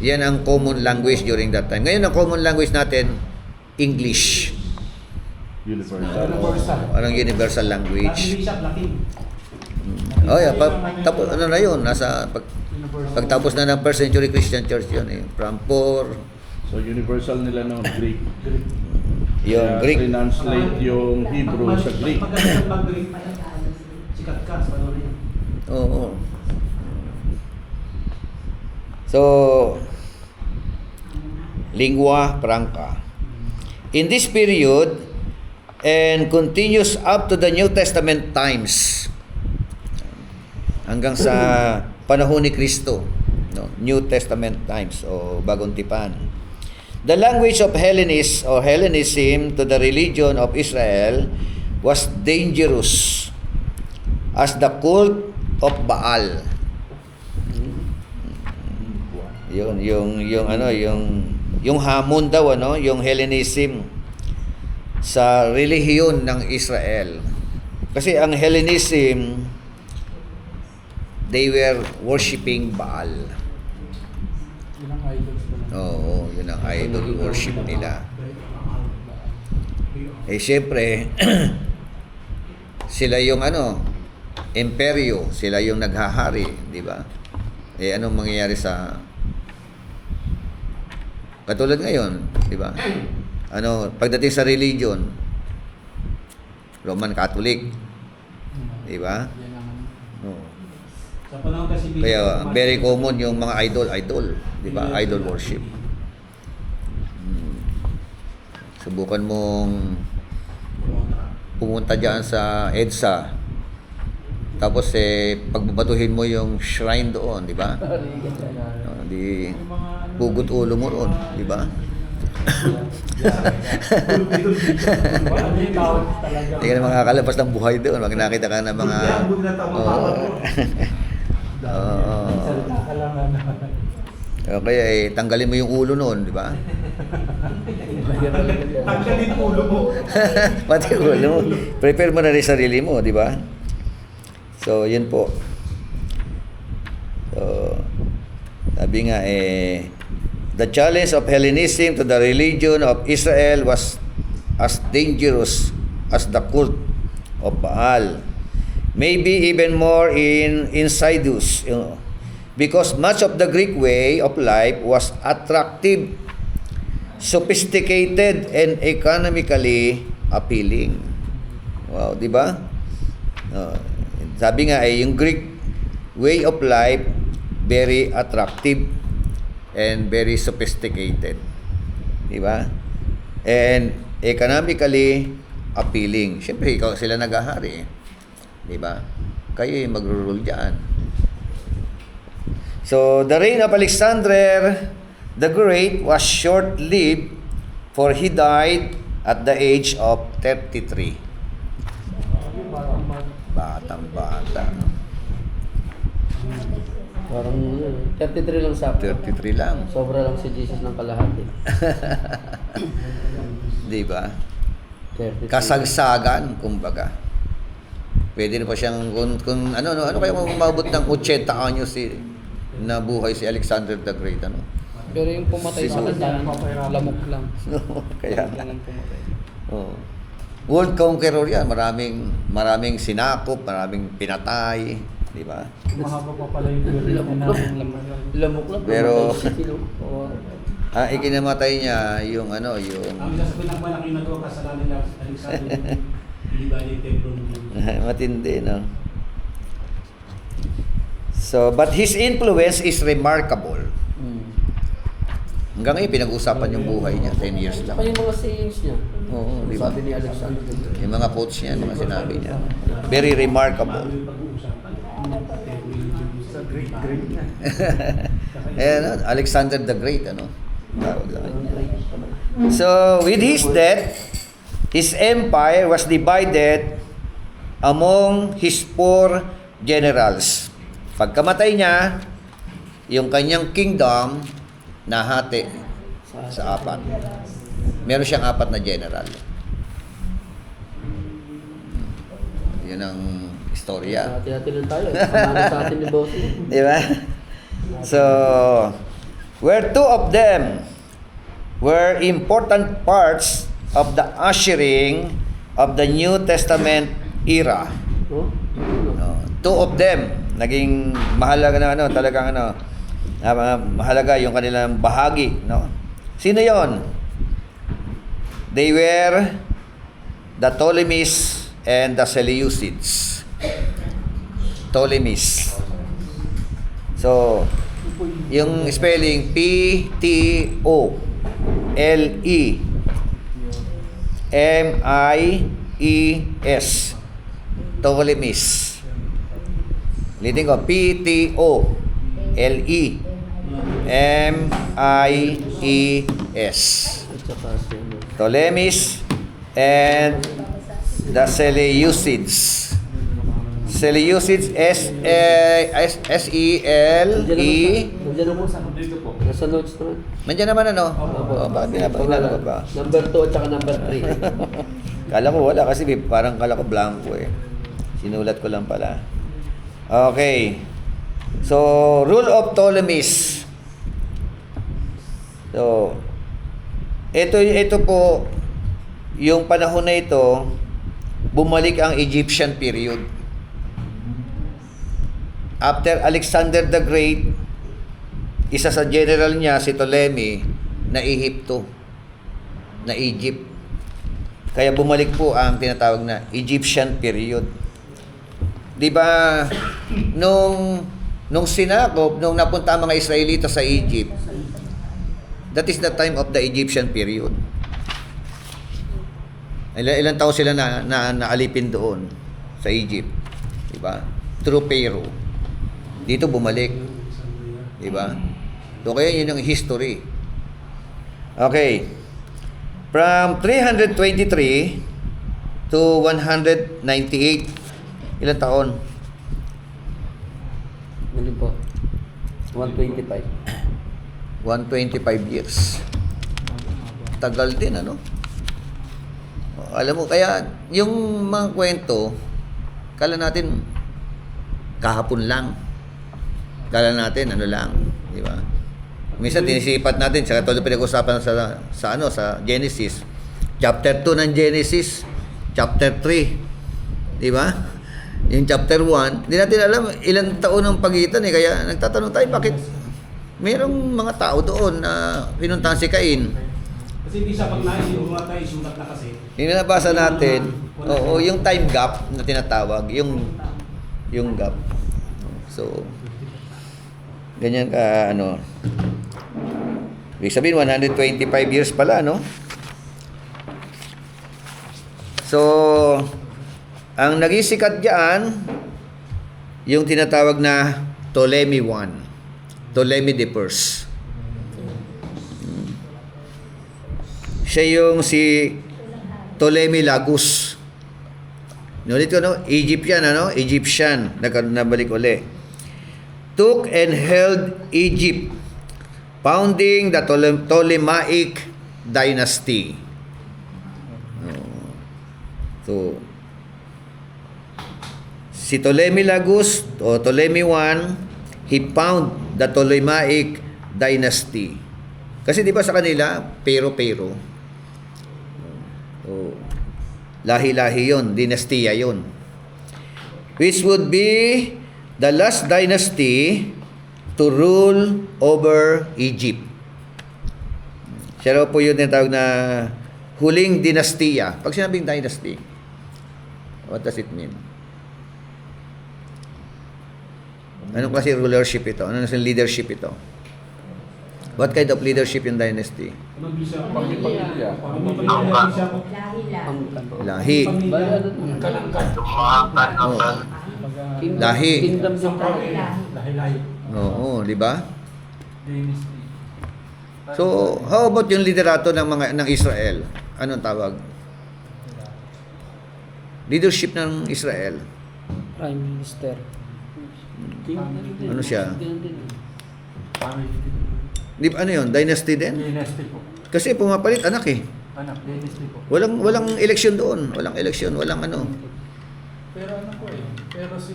A: Yan ang common language during that time. Ngayon, ang common language natin, English. Anong universal language?
G: Latin.
A: Tapos na yun, nasa Pagtapos na ng first century Christian church yun eh. From 4,
H: So universal nila ng Greek.
A: yung
H: Kaya
A: Greek.
H: translate yung Hebrew sa Greek.
G: Maganda pag-Greek, sikat ka sa ano na yan.
A: Oo. So, lingua franca. In this period, and continues up to the New Testament times, hanggang sa panahon ni Kristo, no? New Testament times o Bagong Tipan. The language of Hellenism to the religion of Israel was dangerous as the cult of Baal. Yung hamon daw yung Hellenism sa relihiyon ng Israel. Kasi ang Hellenism, they were worshiping Baal.
F: Yun ang idols ko lang.
A: Oo, yun ang idol worship nila. Eh syempre, sila yung imperyo, sila yung naghahari, di ba? Eh anong mangyayari sa katulad ngayon, di ba? Pagdating sa religion, Roman Catholic, di ba?
F: Yan ang
A: Oo.
G: Sa panahon kasi
A: Kaya very common yung mga idol, di ba? Idol worship. Subukan mong pumunta diyan sa EDSA. Tapos pagbabatuhin mo yung shrine doon, di ba? Di pugot ulo mo roon, di ba? Hindi ka na makakalabas ng buhay doon. Pag nakita ka ng mga
F: salita ka lang
A: kaya tanggalin mo yung ulo noon, di ba?
G: Tanggalin ulo mo.
A: Pati yung ulo mo. Prepare mo na rin sarili mo, di ba? So, yun po. So, sabi nga the challenge of Hellenism to the religion of Israel was as dangerous as the cult of Baal. Maybe even more insidious, because much of the Greek way of life was attractive, sophisticated, and economically appealing. Wow, di ba? Sabi nga yung Greek way of life very attractive and very sophisticated. Di ba? And economically appealing. Siyempre, ikaw sila naghahari. Di ba? Kayo yung magro-rule dyan. So, the reign of Alexander the Great was short-lived, for he died at the age of 33. Batang-bata.
C: Parang 33 lang sa
A: 33 lang.
C: Sobra lang si Jesus ng kalahati.
A: Di ba?
C: 33.
A: Kasagsagan, kumbaga. Pwede na pa siyang, kung ano kaya umabot ng 80 anyos na buhay si Alexander the Great,
I: Pero yung pumatay sa kanya, lamok lang.
A: Kaya,
I: Lang ang pumatay.
A: oh. World conqueror yan, maraming sinakop, maraming pinatay, di ba?
F: mahaba pa pala yung period namin.
C: Lamok lang.
A: Pero-
C: pumatay si Sino. Oo.
A: Ikinamatay niya yung
G: Ang isa sa pinakamalaki na gawa kasalanan ni Alexander, iliba niya yung templo ng Diyos.
A: matindi, no? So, but his influence is remarkable. Hanggang ngayon, pinag-usapan yung buhay niya, 10 years lang.
C: Saka yung mga sayings niya.
A: Oo, di ba?
C: Sabi ni Alexander.
A: Yung mga quotes niya, mga sinabi niya. Very remarkable.
G: Bago yung pag-uusapan. Templo ng Diyos.
B: Sa great na.
A: Alexander the Great, tawag lang. So, with his death, his empire was divided among his 4 generals. Pagkamatay niya, yung kanyang kingdom nahati sa 4. Meron siyang 4 na general. Yun ang istorya.
C: Hati-hati lang tayo. Kamali sa atin ni Bossy.
A: Di ba? So, where 2 of them were important parts of the ushering of the New Testament era.
C: Oh?
A: 2 of them naging mahalaga na ano, talagang ano, mahalaga yung kanilang bahagi, no? Sino 'yon? They were the Ptolemies and the Seleucids. Ptolemies. So, yung spelling P-T-O-L-E-M-I-E-S. Ptolemies. Ulitin ko, P-T-O-L-E-M-I-E-S.
C: At saka si ano.
A: Ptolemies and the Seleucids. Seleucids, S-E-L-E.
C: Nandiyan na po sa
B: Dito po.
C: nasa notes naman.
A: Nandiyan naman ano? Bakit binabagay ba?
C: Number 2 at saka number 3.
A: Kala ko wala kasi parang kala ko blanco eh. Sinulat ko lang pala. Okay. So, rule of Ptolemies. So, ito po, yung panahon na ito, bumalik ang Egyptian period. After Alexander the Great, isa sa general niya, si Ptolemy, na Ehipto, na Egypt. Kaya bumalik po ang tinatawag na Egyptian period. 'Di ba nung sinakop, nung napunta ang mga Israelita sa Egypt, that is the time of the Egyptian period. Ilang taon sila na naalipin doon sa Egypt, 'di ba? Through Pharaoh. Dito bumalik, 'di ba? So kaya yun ang history. Okay. From 323 to 198, ilang taon?
C: Mali po. 125.
A: 125 years. Tagal din, ano? Alam mo, kaya yung mga kwento, kala natin kahapon lang. Kala natin ano lang, di ba? Minsan tinisipat natin, sa katulad pinag-usapan sa Genesis. Chapter 2 ng Genesis, chapter 3. Di ba? Yung chapter 1, hindi natin alam ilang taon ang pagitan eh. Kaya nagtatanong tayo, bakit merong mga tao doon na pinuntahan si Cain?
G: Kasi hindi siya pag naisinulat tayo, isulat na kasi.
A: Yung nabasa natin, oo, yung time gap na tinatawag, yung gap. So, ganyan ka, ano. Ibig sabihin, 125 years pala, no? So, ang naging sikat diyan, yung tinatawag na Ptolemy I. Ptolemy the First. Siya yung si Ptolemy Lagus. Nulit ko, no? Egyptian, ano? Egyptian. Nabalik uli. Took and held Egypt, founding the Ptolemaic dynasty. So, si Ptolemy Lagus o Ptolemy I, he found the Ptolemaic dynasty. Kasi di ba sa kanila, pero. So, lahi-lahi yun, dinastiya yun. Which would be the last dynasty to rule over Egypt. Siya raw po yun yung tawag na huling dinastiya. Pag sinabing dynasty, what does it mean? Anong klase rulership ito? Anong leadership ito? What kind of leadership yung dynasty?
H: Pamilya.
A: Lahi. Oh. Lahi.
C: Kingdom din tayo.
F: Lahi-lahi.
A: Oo, di ba?
F: Dynasty.
A: So, how about yung liderato ng Israel? Anong tawag? Leadership ng Israel.
I: Prime Minister.
A: Ano siya?
F: Family.
A: Di ba ano yun? Dynasty din?
F: Dynasty po.
A: Kasi pumapalit anak eh.
F: Anak, dynasty po.
A: Walang eleksyon doon. Walang eleksyon, walang ano.
F: Pero ano po eh. Pero si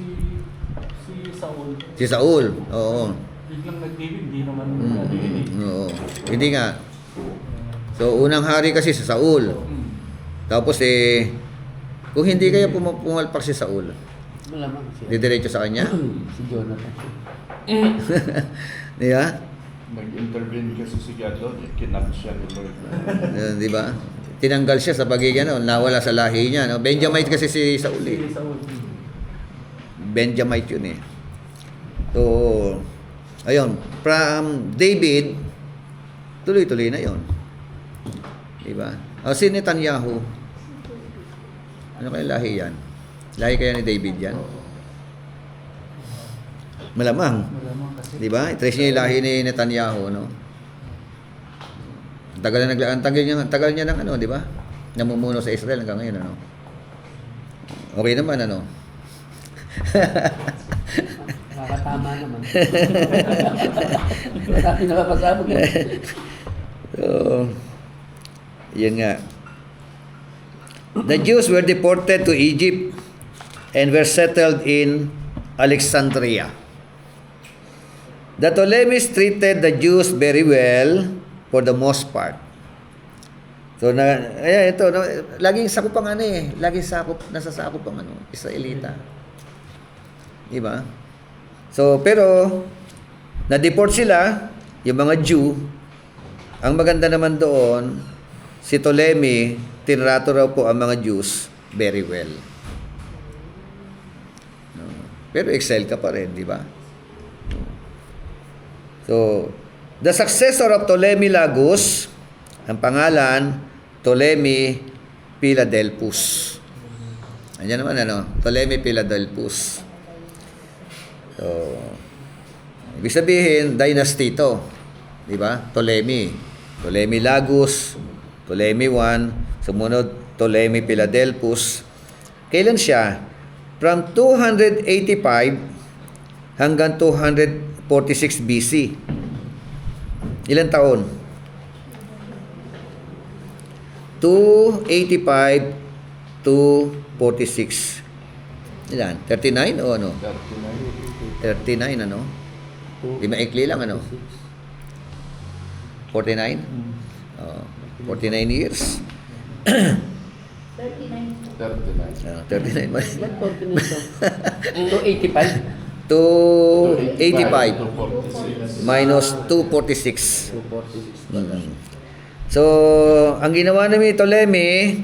F: Saul.
A: Si Saul, oo.
F: Biglang nag-ibig, hindi naman
A: Oo. Hindi nga. So, unang hari kasi si Saul. Tapos kung hindi kaya pumalpak si Saul,
C: Malamang siya.
A: Didiretso sa kanya?
C: Si Jonathan.
A: Di ba?
H: Nag-intervene kasi si God doon, kinap siya ni Lord.
A: Di ba? Tinanggal siya sa pagiging nawala sa lahi niya. No? Benjamite kasi si Saul eh. Benjamite yun eh. So, ayun. From David, tuloy-tuloy na yun. Diba? O si Netanyahu, ano kaya lahi yan? Lahi kaya ni David yan? Malamang. Diba? I-trace niya yung lahi ni Netanyahu, no? Tagal niya ng ano, di ba? Namumuno sa Israel hanggang ngayon, ano? Okay naman, ano?
C: Nakakatama naman. Marami nakapasabog.
A: So, yun nga. The Jews were deported to Egypt and were settled in Alexandria. The Ptolemies treated the Jews very well for the most part. So, ayan, ito, no, laging sakop ang ano eh. Laging nasasakop ang ano, Israelita. Diba? So, pero, na-deport sila, yung mga Jew. Ang maganda naman doon, si Ptolemy, tinrato raw po ang mga Jews very well. No? Pero excel ka pa rin, di ba? So, the successor of Ptolemy Lagus, ang pangalan, Ptolemy Philadelphus. Ayan naman, ano? Ptolemy Philadelphus. So, ibig sabihin, dynasty ito. Diba? Ptolemy. Ptolemy Lagus, Ptolemy I, sumunod Ptolemy Philadelphus. Kailan siya? From 285 hanggang 246 BC. Ilan taon? 285 to 46. Ilan? 39 o ano? 39 ano? Di maikli lang ano? 49? Oh, 49 years.
D: 39.
A: 39 ba?
C: Ba't 49 to? 285?
A: 285 minus 246.
C: 246.
A: So, ang ginawa namin ni Ptolemy,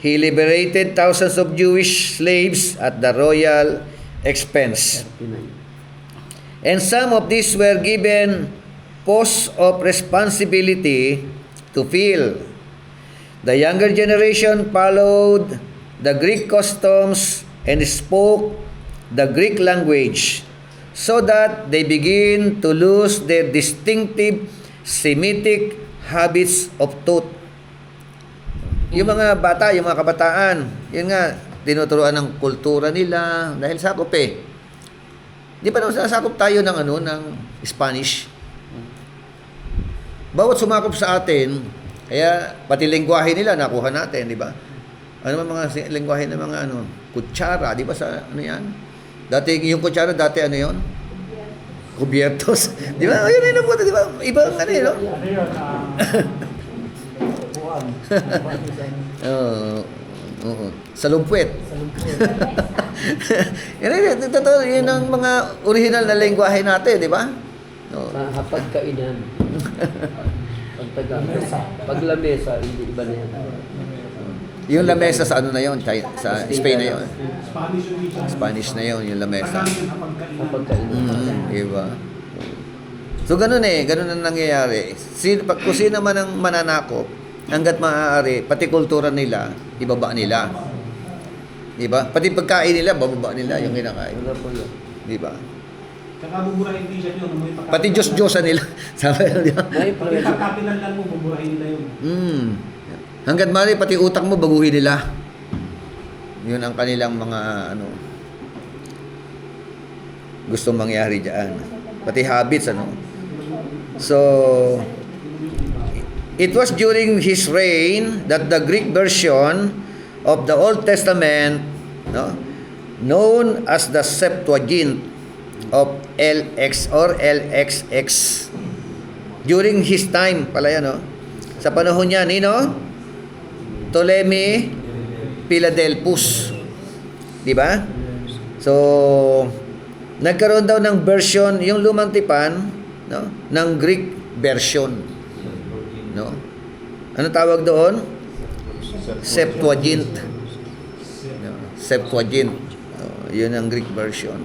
A: he liberated thousands of Jewish slaves at the royal expense.
C: 39.
A: And some of these were given posts of responsibility to fill. The younger generation followed the Greek customs and spoke the Greek language, so that they begin to lose their distinctive Semitic habits of thought. Yung mga bata, yung mga kabataan, yun nga, tinuturuan ng kultura nila dahil sakop eh. Di ba naman sasakop tayo ng ano, ng Spanish? Bawat sumakop sa atin, kaya pati lengguwahe nila nakuha natin, di ba? Ano mga lengguwahe ng mga ano, kutsara, di ba sa ano yan? Dati yung kutsara, dati ano yon? Cubiertos. Di ba? Ayun yun po, di ba? Ibang ano yun, no? Oo. Salumpwet. Yun ang mga original na lengguwahe natin, di ba? No.
C: Sa hapagkainan. Pag lamesa, hindi iba na yan.
A: Yung lamesa sa ano na yun? Sa Spain na yun.
G: Spanish region.
A: Spanish na yun, yung lamesa.
C: Hapagkainan.
A: Diba? So, ganun eh. Ganun ang nangyayari. Kung sino man ang mananakop, hanggat maaari, pati kultura nila, ibaba nila. Diba? Pati pagkain nila, bababa nila yung kinakain.
C: Wala po yun.
A: Diba?
G: Tsaka buburahin din siya yun.
A: Pati Diyos-Diyosan nila. Sabi nila, diba?
C: May
G: Pag ikakapilan lang mo, buburahin nila yun.
A: Hanggat maaari, pati utak mo, baguhin nila. Yun ang kanilang mga, ano, gustong mangyari dyan. Pati habits, ano. So, it was during his reign that the Greek version of the Old Testament, no, known as the Septuagint of LX or LXX, during his time pala yan, no? Sa panahon niya ni, no? Ptolemy Philadelphus. Di ba? So, nagkaroon daw ng version, yung lumang tipan, no, ng Greek version. No? Ano tawag doon? Septuagint. No, Septuagint. Yun ang Greek version.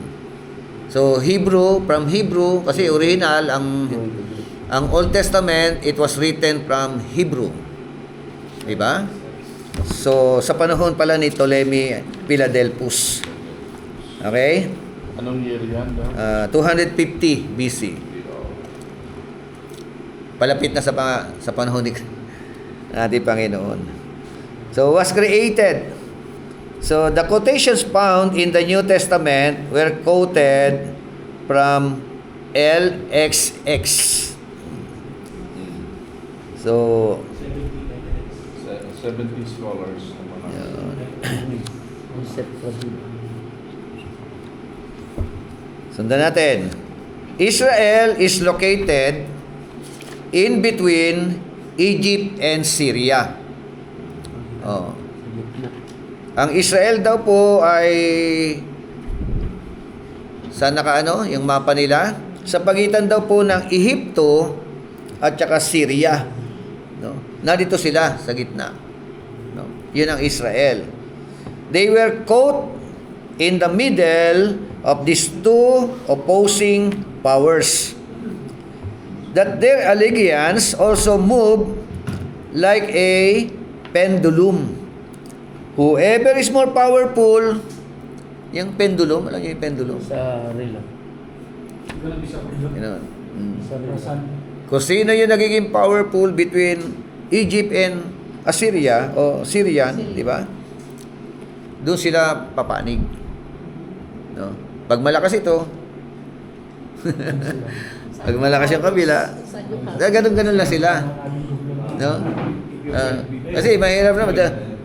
A: So, Hebrew, from Hebrew, kasi original, ang Old Testament, it was written from Hebrew. Diba? So, sa panahon pala ni Ptolemy Philadelphus. Okay?
H: Anong year yan?
A: 250 BC. Palapit na sa panahon ni ating Panginoon. So, was created. So, the quotations found in the New Testament were quoted from LXX. So,
H: 70 scholars naman.
A: sundan natin. Israel is located in between Egypt and Syria. Oh. Ang Israel daw po ay saan nakaano yung mapa nila? Sa pagitan daw po ng Ehipto at saka Syria. No? Narito sila sa gitna. No? Yun ang Israel. They were caught in the middle of these two opposing powers. That their allegiance also moved like a pendulum. Whoever is more powerful, yung pendulum, alam niyo yung pendulum?
C: Sa relo.
A: You know,
C: Sa relo.
A: kung sino yung nagiging powerful between Egypt and Assyria o Syrian, di ba? Doon sila papanig. No? Pag malakas ito, pag malakas yung kabila, ganun-ganun lang sila. No? Kasi mahirap na,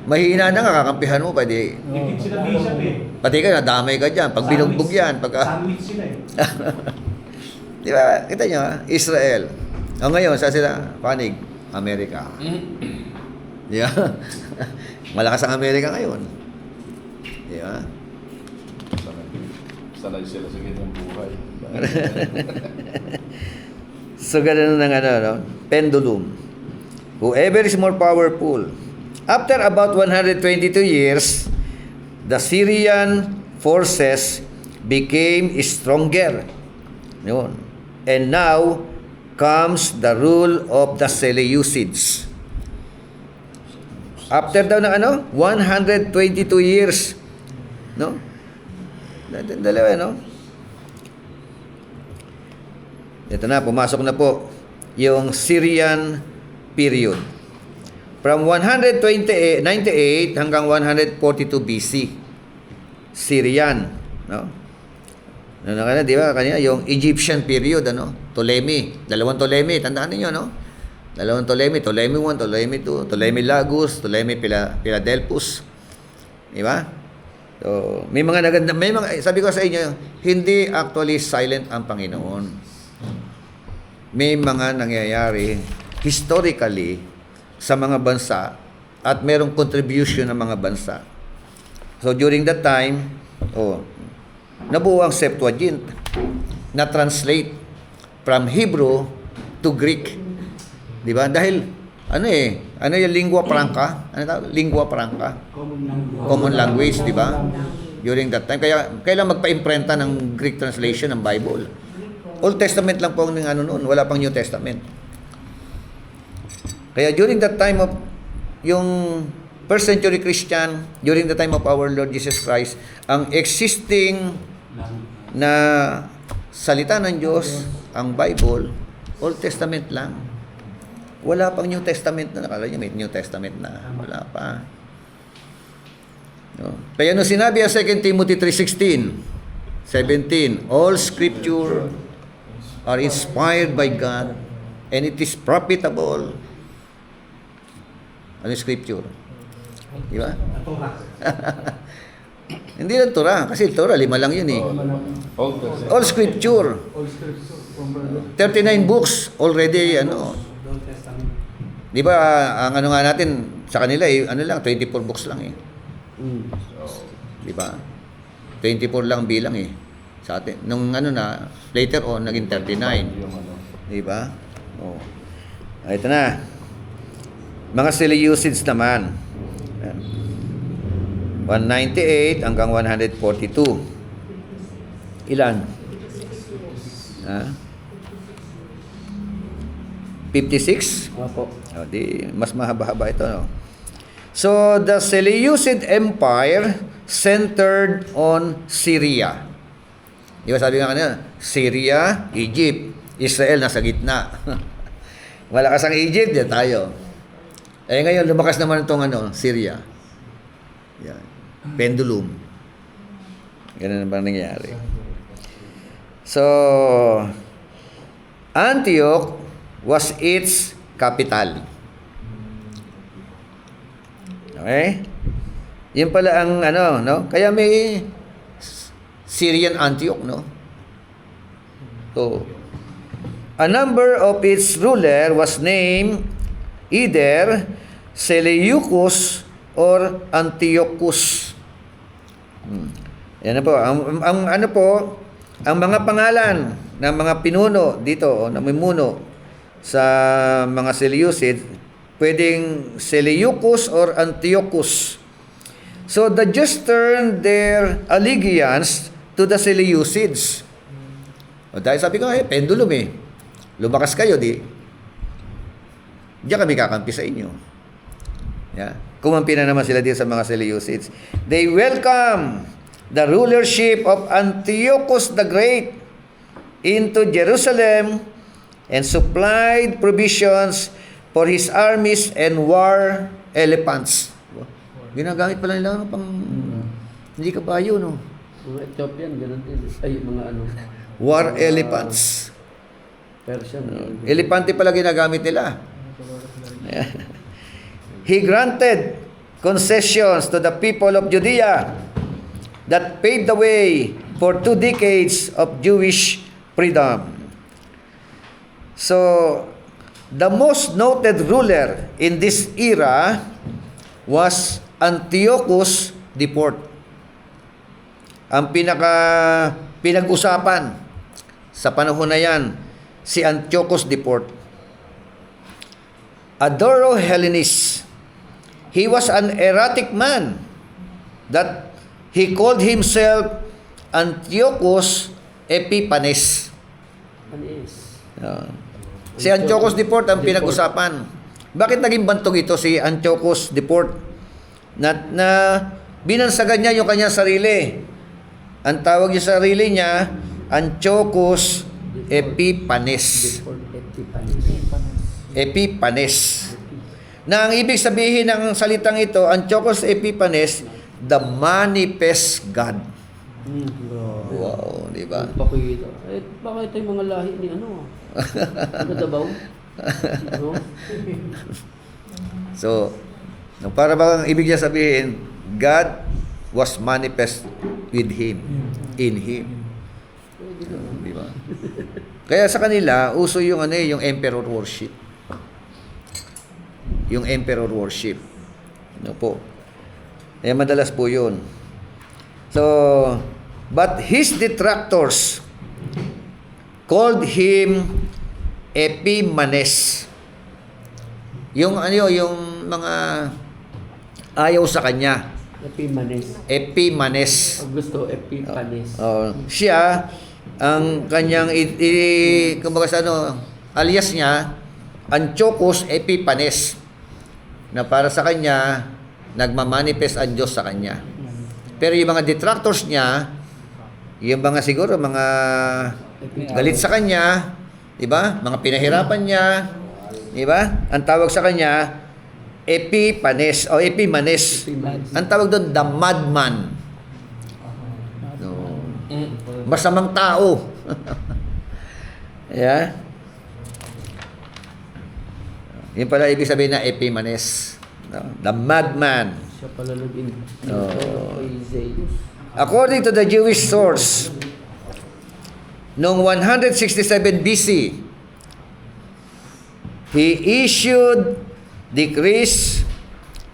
A: mahina na nga, kakampihan mo, pwede.
G: Dikit sila bishop eh.
A: Pati ka, nadamay ka dyan. Pag binugbog yan,
G: Sandwich sila eh.
A: di ba? Kita nyo, ha? Israel. O ngayon, saan sila? Panig? Amerika. Di ba? Malakas ang Amerika ngayon. Di ba?
H: Sanay sila sa ganyang buhay.
A: So, ganun ng no? Pendulum. Whoever is more powerful. After about 122 years, the Syrian forces became stronger. Yun. And now comes the rule of the Seleucids. After daw ng 122 years. No? Dalawa, no? Ito na, pumasok na po yung Syrian period. From 198 hanggang 142 BC. Syrian, no? Di ba kanina yung Egyptian period, Ptolemy, dalawang Ptolemy, tandaan niyo, no? Dalawang Ptolemy, Ptolemy 1, Ptolemy 2, Ptolemy Lagus, Ptolemy Philadelphus. Di ba? So, may mga sabi ko sa inyo, hindi actually silent ang Panginoon. May mga nangyayari historically sa mga bansa at merong contribution ng mga bansa. So during that time, nabuo ang Septuagint na translate from Hebrew to Greek. Di ba? Dahil ano yung lingua franca? Ano tawag? Lingua franca. Common language, di ba? During that time, kaya kailan magpa-imprenta ng Greek translation ng Bible. Old Testament lang po ang noon, wala pang New Testament. Kaya during that time of yung first century Christian, during the time of our Lord Jesus Christ, ang existing na salita ng Diyos, ang Bible, Old Testament lang. Wala pang New Testament na. Nakala niyo may New Testament na. Wala pa. No? Kaya nung sinabi ang 2 Timothy 3:17, all scripture are inspired by God and it is profitable. Ano yung scripture? Di ba? Hindi lang Torah. Kasi Torah, 5 lang yun eh. All scripture. 39 books already, Di ba, ang nga natin, sa kanila lang, 24 books lang eh. Di ba? 24 lang bilang eh. Sa atin. Nung ano na, later on, naging 39.
H: Yung ano.
A: Di ba? Oh. Ito na. Mga Seleucids naman. 198 hanggang 142. Ilan? Ha? 56?
C: Opo.
A: O, di, mas mahaba-haba ito, no? So, the Seleucid Empire centered on Syria. Di ba sabi nga kanina, Syria, Egypt, Israel nasa gitna. Malakas ang Egypt, yan tayo. Eh ngayon, lumakas naman itong Syria. Yan. Pendulum. Ganun ba nangyayari? So, Antioch was its capital. Okay? Yun pala ang no? Kaya may Syrian Antioch, no? So, a number of its ruler was named either Seleucus or Antiochus. Yan na po. Ang mga pangalan ng mga pinuno dito, o namumuno sa mga Seleucid, pwedeng Seleucus or Antiochus. So the Jews turned their allegiance to the Seleucids. O dahil sabi ko, pendulum eh. Lumakas kayo, diyan kami kakampi sa inyo. Yeah. Kumampi na naman sila dito sa mga Seleucids. They welcome the rulership of Antiochus the Great into Jerusalem and supplied provisions for his armies and war elephants. Ginagamit pala nila pang hindi kabayo, no?
C: Mga Ethiopian, ganun din. Ay, mga
A: War elephants.
C: Persian.
A: Elepante pala ginagamit nila. He granted concessions to the people of Judea that paved the way for 2 decades of Jewish freedom. So, the most noted ruler in this era was Antiochus IV. Ang pinag-usapan sa panahon na yan, si Antiochus IV. A thorough Hellenist. He was an erratic man that he called himself Antiochus Epiphanes. Si Antiochus IV ang pinag-usapan. Bakit naging bantog ito si Antiochus IV? Na binansagan niya yung kanyang sarili. Ang tawag niya sa sarili niya, Antiochus Epiphanes. Epiphanes. Na ang ibig sabihin ng salitang ito, Antiochus Epiphanes, the manifest God. Wow, di ba?
C: Pakita. Eh, baka ito yung mga lahi ni Dabaw? No?
A: So, para bang ibig niya sabihin, God was manifest with him, in him. Di ba? Kaya sa kanila, uso yung yung emperor worship. Yung emperor worship. Ano po? Eh, madalas po yun. So, but his detractors called him Epimanes. Yung yung mga ayaw sa kanya. Epimanes.
C: Pag gusto, Epiphanes.
A: Siya, ang kanyang kumbaga sa alias niya, Antiochus Epiphanes. Na para sa kanya, nagmamanifest ang Diyos sa kanya. Pero yung mga detractors niya, yung mga siguro, mga galit sa kanya, diba? Mga pinahirapan niya, diba? Ang tawag sa kanya, Epiphanes, o Epimanes. Ang tawag doon, the madman. No. Masamang tao. Yeah. Yun pala ibig sabihin na Epimanes. No? The madman.
C: Siya pala kay Zeus.
A: According to the Jewish source, noong 167 BC, he issued decrees,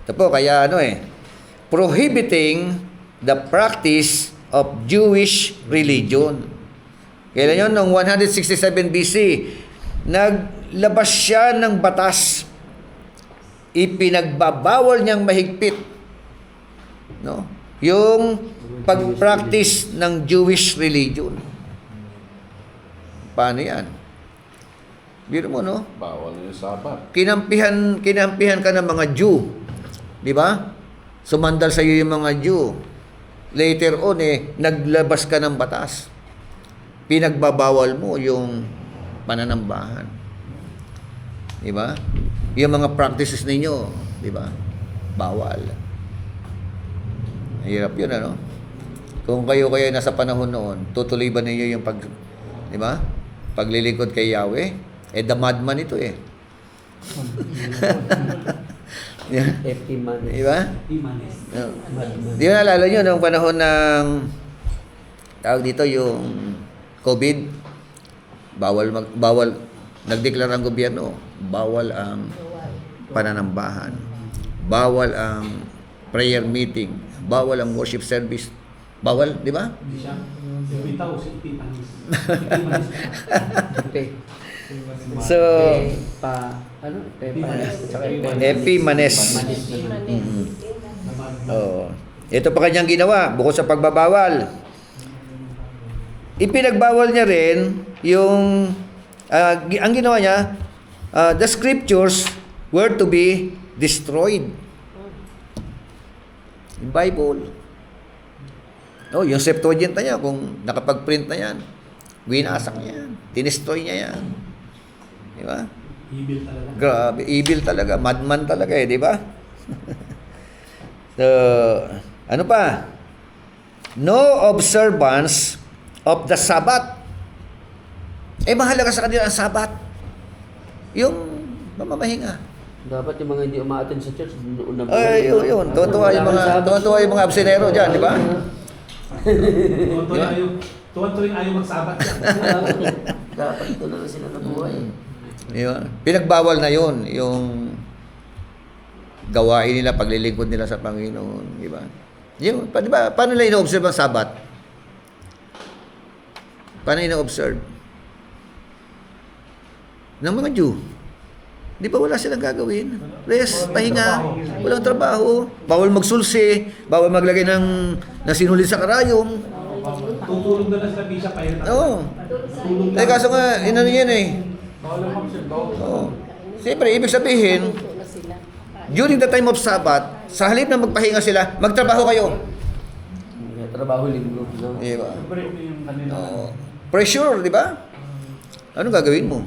A: ito po, kaya prohibiting the practice of Jewish religion. Kailan yun? Noong 167 BC, naglabas siya ng batas. Ipinagbabawal niyang mahigpit, no, yung pag-practice ng Jewish religion. Paano yan? Biro mo, no?
H: Bawal yung Sabat.
A: Kinampihan ka ng mga Jew. Di ba? Sumandal sa iyo yung mga Jew. Later on, naglabas ka ng batas. Pinagbabawal mo yung pananambahan. Di ba? Yung mga practices ninyo, di ba? Bawal. Hirap yun, ano? Kung kayo nasa panahon noon, tutuloy ba ninyo yung di ba? Paglilingkod kay Yahweh? The madman ito eh. Yeah.
C: Epimanes.
A: Di ba?
G: Imanes.
C: Madman.
A: Di ba naalala nyo nung panahon ng tawag dito yung COVID? Bawal nagdeklara ang gobyerno, bawal ang pananambahan, bawal ang prayer meeting, bawal ang worship service. Bawal, di ba?
G: Hindi siya. Bitaw si Imanes.
A: So, Epimanes. Oh. Ito pa kanyang ginawa, bukod sa pagbabawal. Ipinagbawal niya rin yung ang ginawa niya, the scriptures were to be destroyed. Yung Bible. Oh, yung Septuagint niya, kung nakapag-print na yan, winasak niya yan, tinestroy niya yan. Di ba?
G: Evil talaga.
A: Grabe, evil talaga, madman talaga di ba? So, ano pa? No observance of the Sabbath. Mahalaga sa kanila ang Sabbath. Yung mamamahinga.
C: Dapat yung mga hindi umaattend sa church, noon na
A: Ay, yun. Tuwa yung mga absenero dyan, di ba?
G: Tuwan-tuwa ayaw magsabat yan.
C: Dapat ito na sila nabuhay.
A: Di ba? Pinagbawal na yun, yung gawain nila, paglilingkod nila sa Panginoon, di ba? Yun, di ba? Paano nila ino-observe ang Sabat? Paano ino-observe? Ng mga Jew. Di ba wala silang gagawin? Rest, pahinga, walang trabaho, bawal magsulsi, bawal maglagay ng sinulid sa karayom.
G: Tutulog na lang sila bisa pahinga.
A: Oo.
G: Tutulog lang.
A: Kaso nga, inano yan eh.
F: Bawal ang mag-sip, bawal.
A: Oo. Siyempre, ibig sabihin, during the time of Sabbath, sa halip na magpahinga sila, magtrabaho kayo.
C: Trabaho linggo. No?
A: Di ba?
F: Break mo yung kanila.
A: Oo. Pressure, di ba? Ano gagawin mo?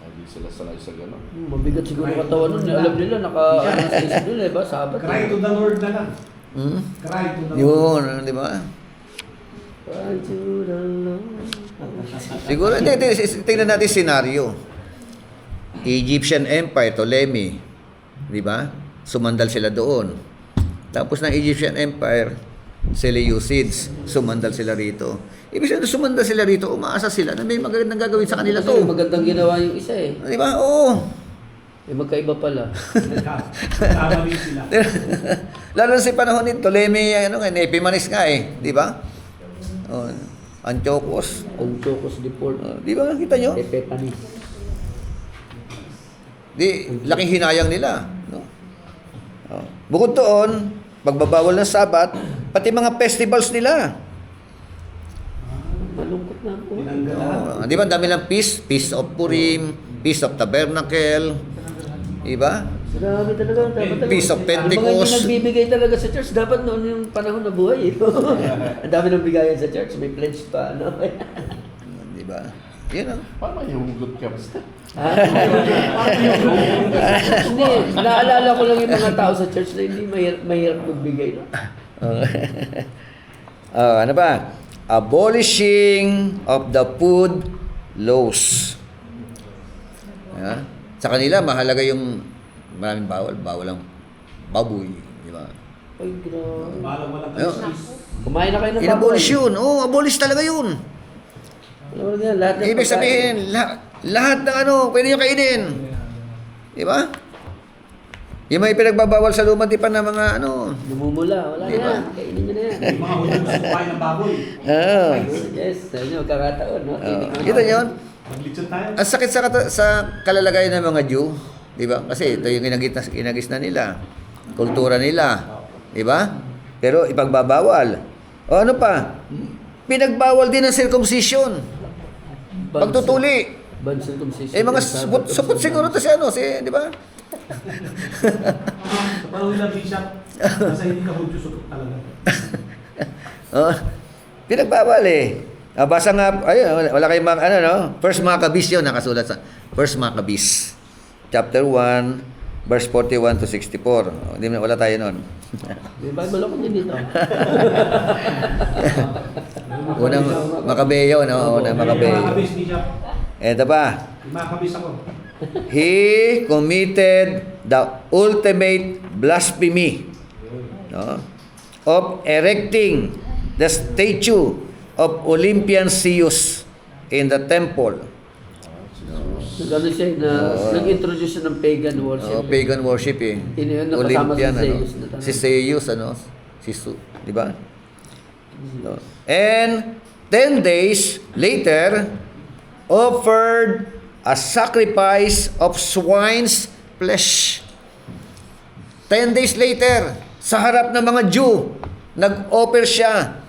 H: Hindi sila sanay sa gano'n.
C: Mabigat siguro katawan nun. Alam nila, naka-ano sa isip nila, ba? Sabat.
G: Cry to the Lord na lang.
A: Hmm?
G: Cry to the Lord.
A: Yun, di ba?
C: Cry to the Lord.
A: Siguro, tingnan natin scenario. Egyptian Empire, Ptolemy, di ba? Sumandal sila doon. Tapos ng Egyptian Empire, Seleucids, sumandal sila rito. Ibig sabihin, sumandal sila rito, umaasa sila na may magandang gagawin sa kanila
C: Kasi
A: to.
C: magandang ginawa yung isa eh.
A: Di ba? Oo.
C: Magkaiba pala.
G: Tama rin sila.
A: Lalo na sa panahon ni Ptolemy, Epimanes nga eh. Di ba? Oh, Antiochus.
C: Antiochus the Fourth.
A: Di ba? Kita nyo?
C: Epimanes.
A: Laking hinayang nila. No? Oh. Bukod doon, pagbabawal ng Sabat, pati mga festivals nila.
C: Malungkot na ako.
G: Tinanggal lahat.
A: Oh, di ba? Dami lang Feast of Purim, Feast of Tabernacle. Di ba?
C: Marami talaga. Dapat talaga.
A: Feast of
C: Yung mga hindi
A: Pentecost.
C: nagbibigay talaga sa church, dapat noon yung panahon na buhay. Ang dami nang bigayan sa church, may pledge pa. Ano?
A: Di ba? Yun ang.
H: Paano yung good ka basta?
C: Hindi, naalala ko lang yung mga tao sa church na hindi mahirap magbigay. No?
A: Ano ba? Abolishing of the food laws. Sa kanila, mahalaga yung maraming bawal ang baboy. Di ba?
C: Ay, grabe.
G: Walang
C: Kumain na kayo ng
A: In-abolish yun. Oo, abolish talaga yun.
C: Alam mo na, lahat ng
A: Ibig
C: pagkain.
A: sabihin, lahat ng pwede nyo kainin. Di ba? Yung may pinagbabawal sa lumang tipan na mga ano.
C: Lumumula, wala
A: Diba?
C: na. Kainin nyo na yan.
G: Yung mga Hudyo gusto kumain ng baboy.
A: Oo.
C: Yes, sa inyo, kakataon, no?
A: Kita nyo?
G: Maglitsyon tayo.
A: Ang sakit sa kalalagayan ng mga Jew, di ba? Kasi ito yung inagis na nila. Kultura nila. Di ba? Pero ipagbabawal. O ano pa? Pinagbawal din ang circumcision. Pagtutuli.
C: Ban circumcision.
A: Eh mga supot siguro to si ano, di ba?
G: Sa panahon nila, Bishop, nasa hindi ka Hudyo, sutok talaga.
A: Oh, pinagbawal eh. Basa nga, ayun, wala kayong ano, no? First Maccabees yun, nakasulat sa First Maccabees. Chapter 1, verse 41 to 64. Hindi wala tayo nun.
C: May Bible ako din dito.
A: Unang Makabeyo, no? Unang Makabeyo.
G: Makabis, Bishop.
A: Eto pa.
G: Makabis ako.
A: He committed the ultimate blasphemy, no, of erecting the statue of Olympian Zeus in the temple.
C: So, gano'n siya nag-introduce siya ng pagan worship.
A: Pagan worship eh.
C: Ano, kasama
A: Olympian,
C: si
A: ano?
C: Zeus na
A: Si Zeus, ano? Si di ba? No. And 10 days later, offered a sacrifice of swine's flesh. 10 days later, sa harap ng mga Jew, nag-offer siya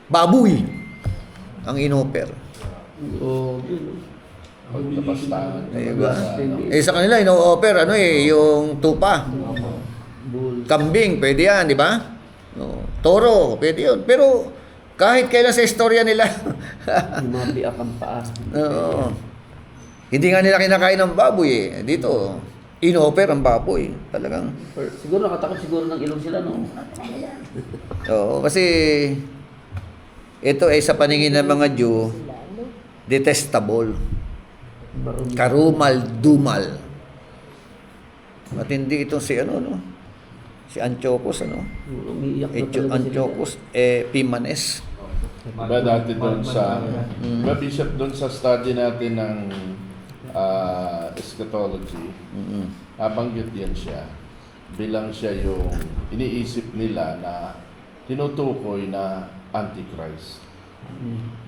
A: baboy ang inoffer.
C: O,
H: Pagtapastahan.
A: Diba? Sa kanila, ino-offer, yung tupa.
C: bull.
A: Kambing, pwede yan, di ba? No. Toro, pwede yun. Pero, kahit kailan sa istorya nila,
C: Yung mga biak ang paa.
A: oo. Hindi nga nila kinakain ng baboy eh. Dito, ino-offer ang baboy. Talagang,
C: Siguro nakatakot siguro ng ilong sila, no?
A: oo. Kasi, ito ay sa paningin ng mga Jew, detestable. Karumal-dumal. Matindi itong si ano, no? Si Antiochus, ano?
C: Umiiyak na talaga sila.
A: Antiochus Epimanes.
H: Diba dati doon sa, diba Bishop doon sa study natin ng eschatology, nabanggit yan siya bilang siya yung iniisip nila na tinutukoy na Antichrist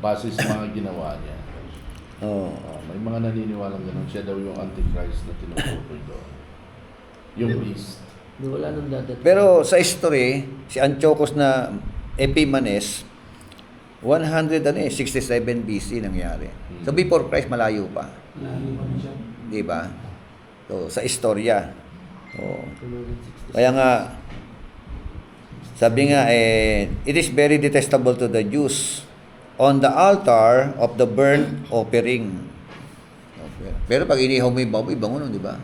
H: base sa mga ginawa niya.
A: Oh.
H: May mga naniniwalang ganun siya daw yung Antichrist na tinutukoy doon. Yung beast.
C: Wala nang dadating.
A: Pero sa history, si Antiochus na Epimanes, 167 BC nangyari. So before Christ, malayo pa. Di ba? So, sa istorya. Oh. Kaya nga, sabi nga, it is very detestable to the Jews on the altar of the burnt offering. Pero pag inihaw mo yung baboy, bango nun, di ba?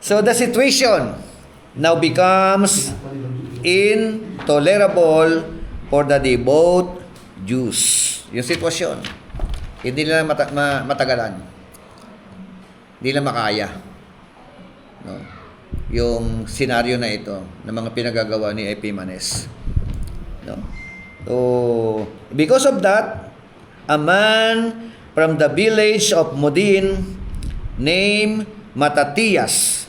A: So the situation now becomes intolerable for the devout Jews. Yung sitwasyon, hindi nila matagalan. Hindi nila makaya. No? Yung senaryo na ito, ng mga pinagagawa ni Epimanes. No? So, because of that, a man from the village of Modin named Mattathias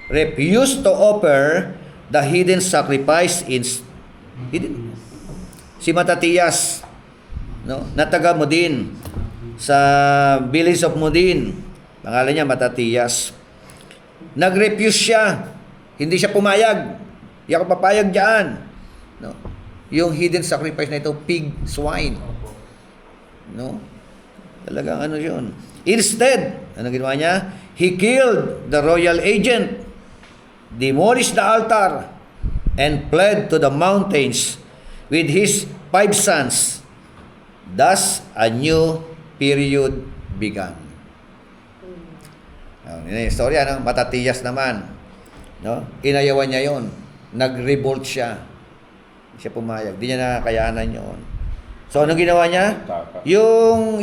A: refused to offer the hidden sacrifice si Mattathias, no, na taga Modin, sa village of Modin, pangalan niya Mattathias. Nag-refuse siya, hindi siya pumayag. Hindi ako papayag diyan, no. Yung hidden sacrifice na ito, pig, swine, no, talagang ano yun. Instead, ano ginawa niya? He killed the royal agent, demolished the altar, and fled to the mountains with his 5 sons. Thus, a new period began. Yun yung istorya ng Mattathias naman. No? Inayawan niya yon. Nag-revolt siya. Hindi siya pumayag. Hindi niya nakakayanan yon. So, anong ginawa niya? Yung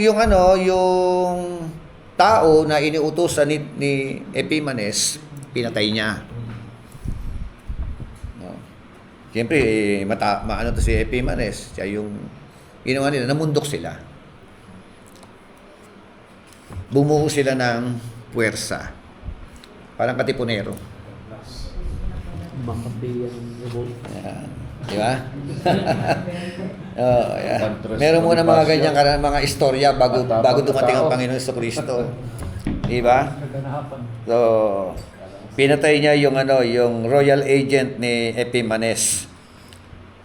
A: tao na iniutusan ni Epimanes, pinatay niya. No? Siyempre, maano to si Epimanes. Siya yung ginawa nila, namundok sila. Bumuo sila ng puwersa. Parang katipunero.
C: Makabiyan revolt.
A: Ayan. Di ba? Oh, yeah. Meron muna mga ganyan mga istorya bago dumating ang Panginoon Jesucristo. Di ba?
F: Kaganapan.
A: So, pinatay niya yung royal agent ni Epimanes.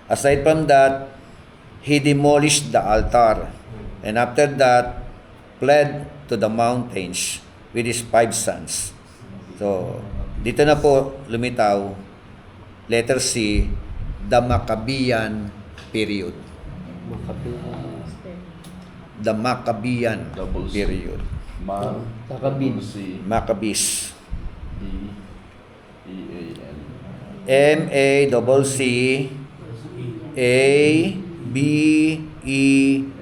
A: Aside from that, he demolished the altar. And after that, fled to the mountains with his 5 sons. So, dito na po lumitaw, letter C, the Maccabean period.
C: Makabiyan.
A: The Maccabean
H: Double C.
A: period.
C: Kakabin.
H: C
A: Maccabees.
H: D E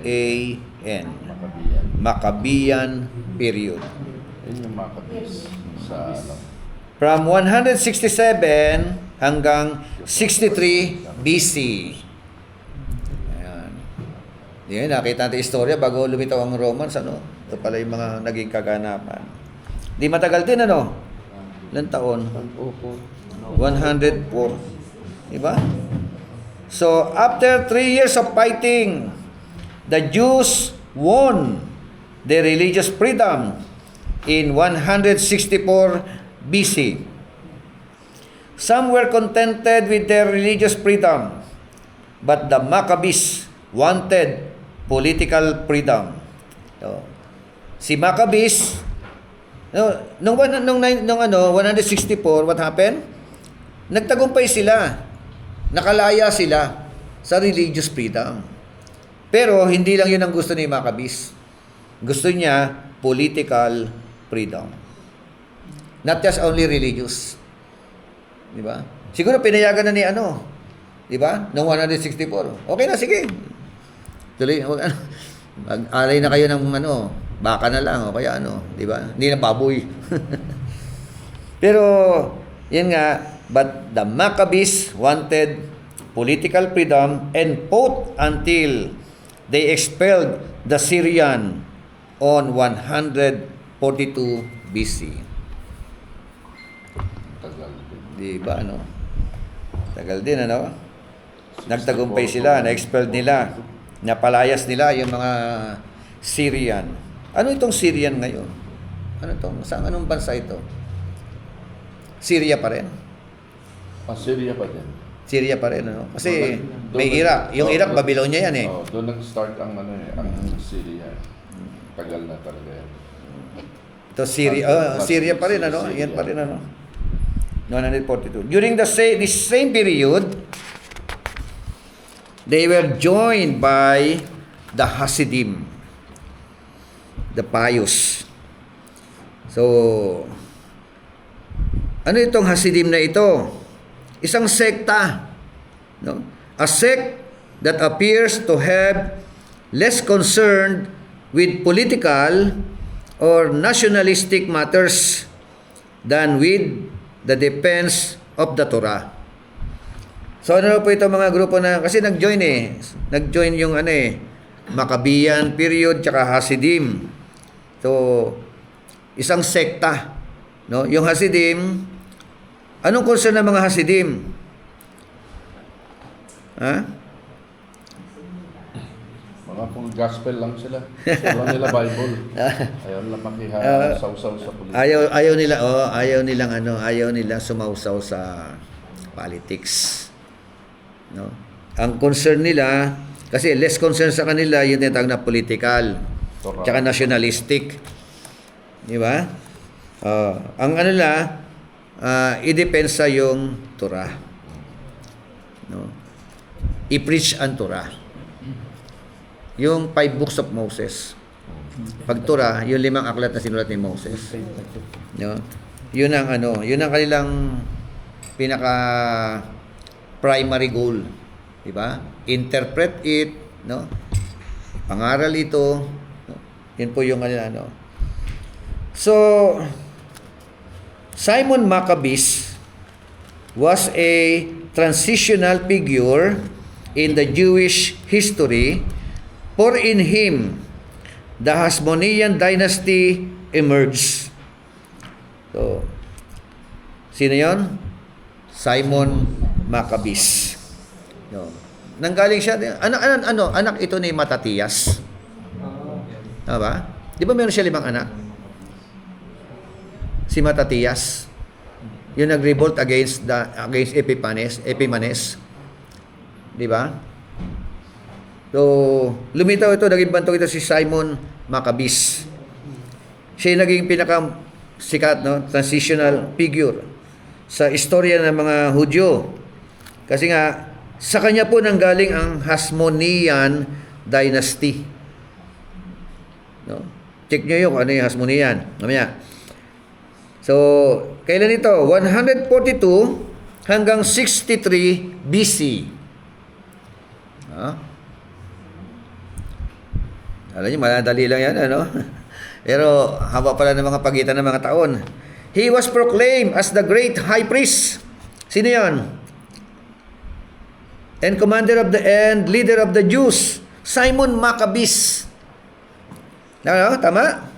H: A N.
A: Maccabean.
H: Makabiyan.
A: Maccabean period.
H: Yun yung Maccabees sa
A: From 167 hanggang 63 BC. Ayan. Yan, nakita natin istorya bago lumitaw ang Romans, Ito pala yung mga naging kaganapan. Di matagal din, Ilang taon? 104. Diba? So, after 3 years of fighting, the Jews won their religious freedom in 164 BC. Some were contented with their religious freedom, but the Maccabees wanted political freedom. So, si Maccabees, nung 164, what happened? Nagtagumpay sila. Nakalaya sila sa religious freedom. Pero hindi lang yun ang gusto ni Maccabees. Gusto niya political freedom. Not just only religious. Di ba? Siguro pinayagan na ni di ba? Noong 164. Okay na, sige. Tuloy, mag-alay na kayo ng baka na lang o kaya di ba? Hindi na baboy. Pero yun nga, but the Maccabees wanted political freedom and fought until they expelled the Syrian on 142 BC. Di ba, Tagal din, Nagtagumpay sila, na-expelled nila, napalayas nila yung mga Syrian. Ano itong Syrian ngayon? Anong bansa ito? Syria pa rin?
H: Syria pa din.
A: Syria pa rin, Kasi may Iraq. Yung Iraq, Babylonia yan,
H: Doon nag-start ang ang Syria. Tagal na talaga yan.
A: Ito Syria, Syria pa rin, Yan pa rin, 142. During this same period, they were joined by the Hasidim, the pious. So, ano itong Hasidim na ito? Isang sekta, a sect that appears to have less concerned with political or nationalistic matters than with the defense of the Torah. So ano po ito mga grupo na, kasi nag-join yung Maccabean period tsaka Hasidim. So isang sekta, yung Hasidim, anong concern ng mga Hasidim?
H: Mga full gospel lang sila. Wala nila Bible. Ayaw nila makihasawsaw sa politika.
A: Ayaw nilang sumausaw sa politics. Ang concern nila, kasi less concern sa kanila yung tinatawag na political, tsaka nationalistic. Di ba? Ang i-depensa yung Torah. I-preach ang Torah. Yung 5 books of Moses. Pag Torah, yung 5 aklat na sinulat ni Moses. Yun ang kanilang pinaka primary goal, di ba? Interpret it, pangaral ito, yun po yung So Simon Maccabees was a transitional figure in the Jewish history, for in him the Hasmonean dynasty emerged. So Sino yon? Simon Maccabees. No. Nanggaling siya, anak ito ni Matatias. Tama ba? Di ba meron siya 5 anak? Si Matatias, yung nag-revolt against Epimanes. Di ba? So, lumitaw ito, naging bantog ito si Simon Maccabees. Siya yung naging pinaka-sikat, no? Transitional figure sa istorya ng mga Hudyo. Kasi nga, sa kanya po nanggaling ang Hasmonean Dynasty. No? Check nyo yung ano yung Hasmonean. Mamaya. So, kailan ito? 142 hanggang 63 BC. Alam niyo, madali lang yan, ano? Pero haba pala ng mga pagitan ng mga taon. He was proclaimed as the great high priest. Sino yan? And commander of the and leader of the Jews, Simon Maccabees. Ano? Tama?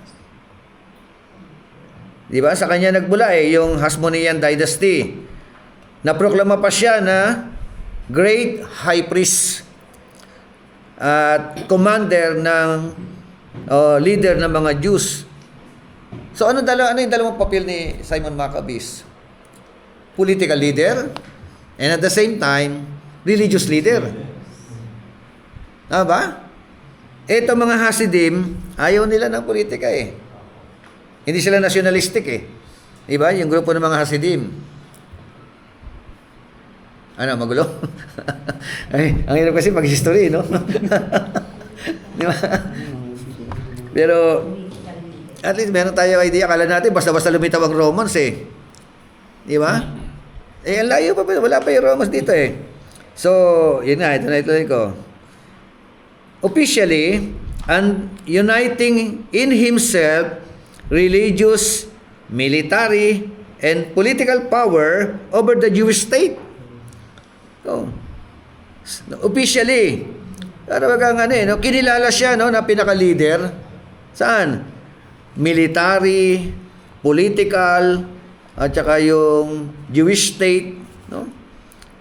A: Di ba? Sa kanya nagmula yung Hasmonean Dynasty. Naproklama pa siya na great high priest at commander ng leader ng mga Jews. So ano yung dalawang papel ni Simon Maccabees? Political leader and at the same time religious leader. Tama ba? Ito mga Hasidim, ayaw nila ng politika eh. Hindi sila nationalistic eh. Diba? Yung grupo ng mga Hasidim. Ano, magulo? Ay, ang hirap kasi mag-history, no? Diba? Pero, at least meron tayo idea. Akala natin, basta-basta lumitaw ang Romans eh. Diba? Eh, ang layo pa. Wala pa yung Romans dito eh. So, yun nga, ito ko. Officially, and uniting in himself religious, military, and political power over the Jewish state. So, officially, kinilala siya na pinaka-leader. Saan? Military, political, at saka yung Jewish state. No?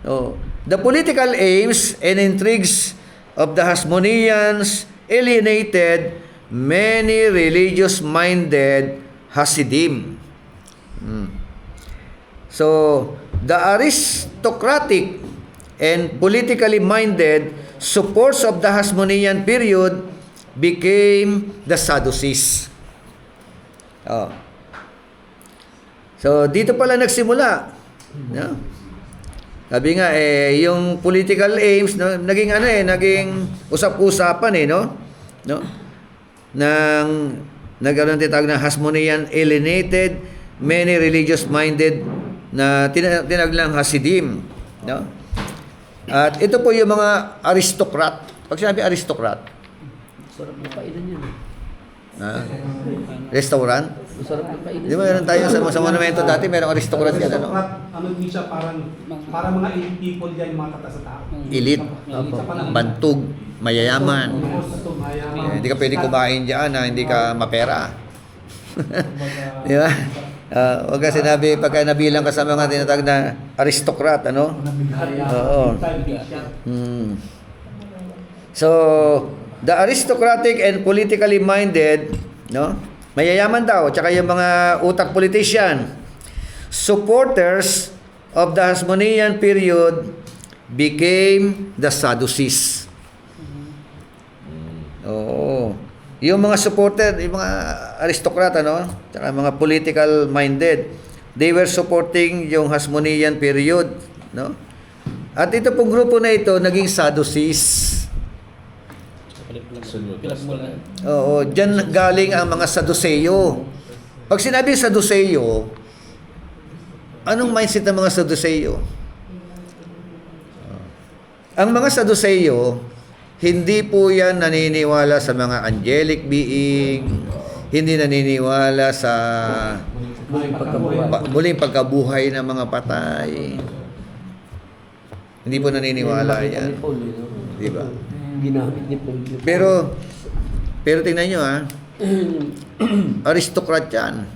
A: So, the political aims and intrigues of the Hasmoneans alienated many religious-minded Hasidim. So, the aristocratic and politically minded supporters of the Hasmonean period became the Sadducees. So, dito pala nagsimula. No? Sabi nga, yung political aims, no, naging usap-usapan no? No? Nagkaroon tinatawag na Hasmonean alienated, many religious-minded na tinaglang Hasidim. No? At ito po yung mga aristocrat. Pag sinabi aristocrat,
C: Sarap na kainan yun.
A: restaurant.
C: Masarap na kainan.
A: Di ba meron tayo sa monumento dati, merong aristocrat yan, ano?
G: Ano din siya, parang mga elite people yan, mga kata sa tao.
A: Elite, bantog, mayayaman. Hindi ka pwede kumain dyan na hindi ka mapera. Di ba? Huwag ka sinabi, pagka nabilang ka sa mga tinatawag na aristocrat, ano? Oo. So, the aristocratic and politically minded, no? Mayayaman daw, tsaka yung mga utak politician, supporters of the Hasmonean period became the Sadducees. Oo. Yung mga supporter, yung mga aristocrat, no? Tsaka mga political minded, they were supporting yung Hasmonean period, no? At ito pong grupo na ito naging Sadducees. Oo, dyan galing ang mga Saduceo. Pag sinabi Saduceo, anong mindset ng mga Saduceo? Ang mga Saduceo, hindi po yan naniniwala sa mga angelic being, hindi naniniwala sa muling pagkabuhay ng mga patay. Hindi po naniniwala yan. Di ba?
C: Ginamit ni Paul.
A: Pero tingnan nyo aristocrat yan.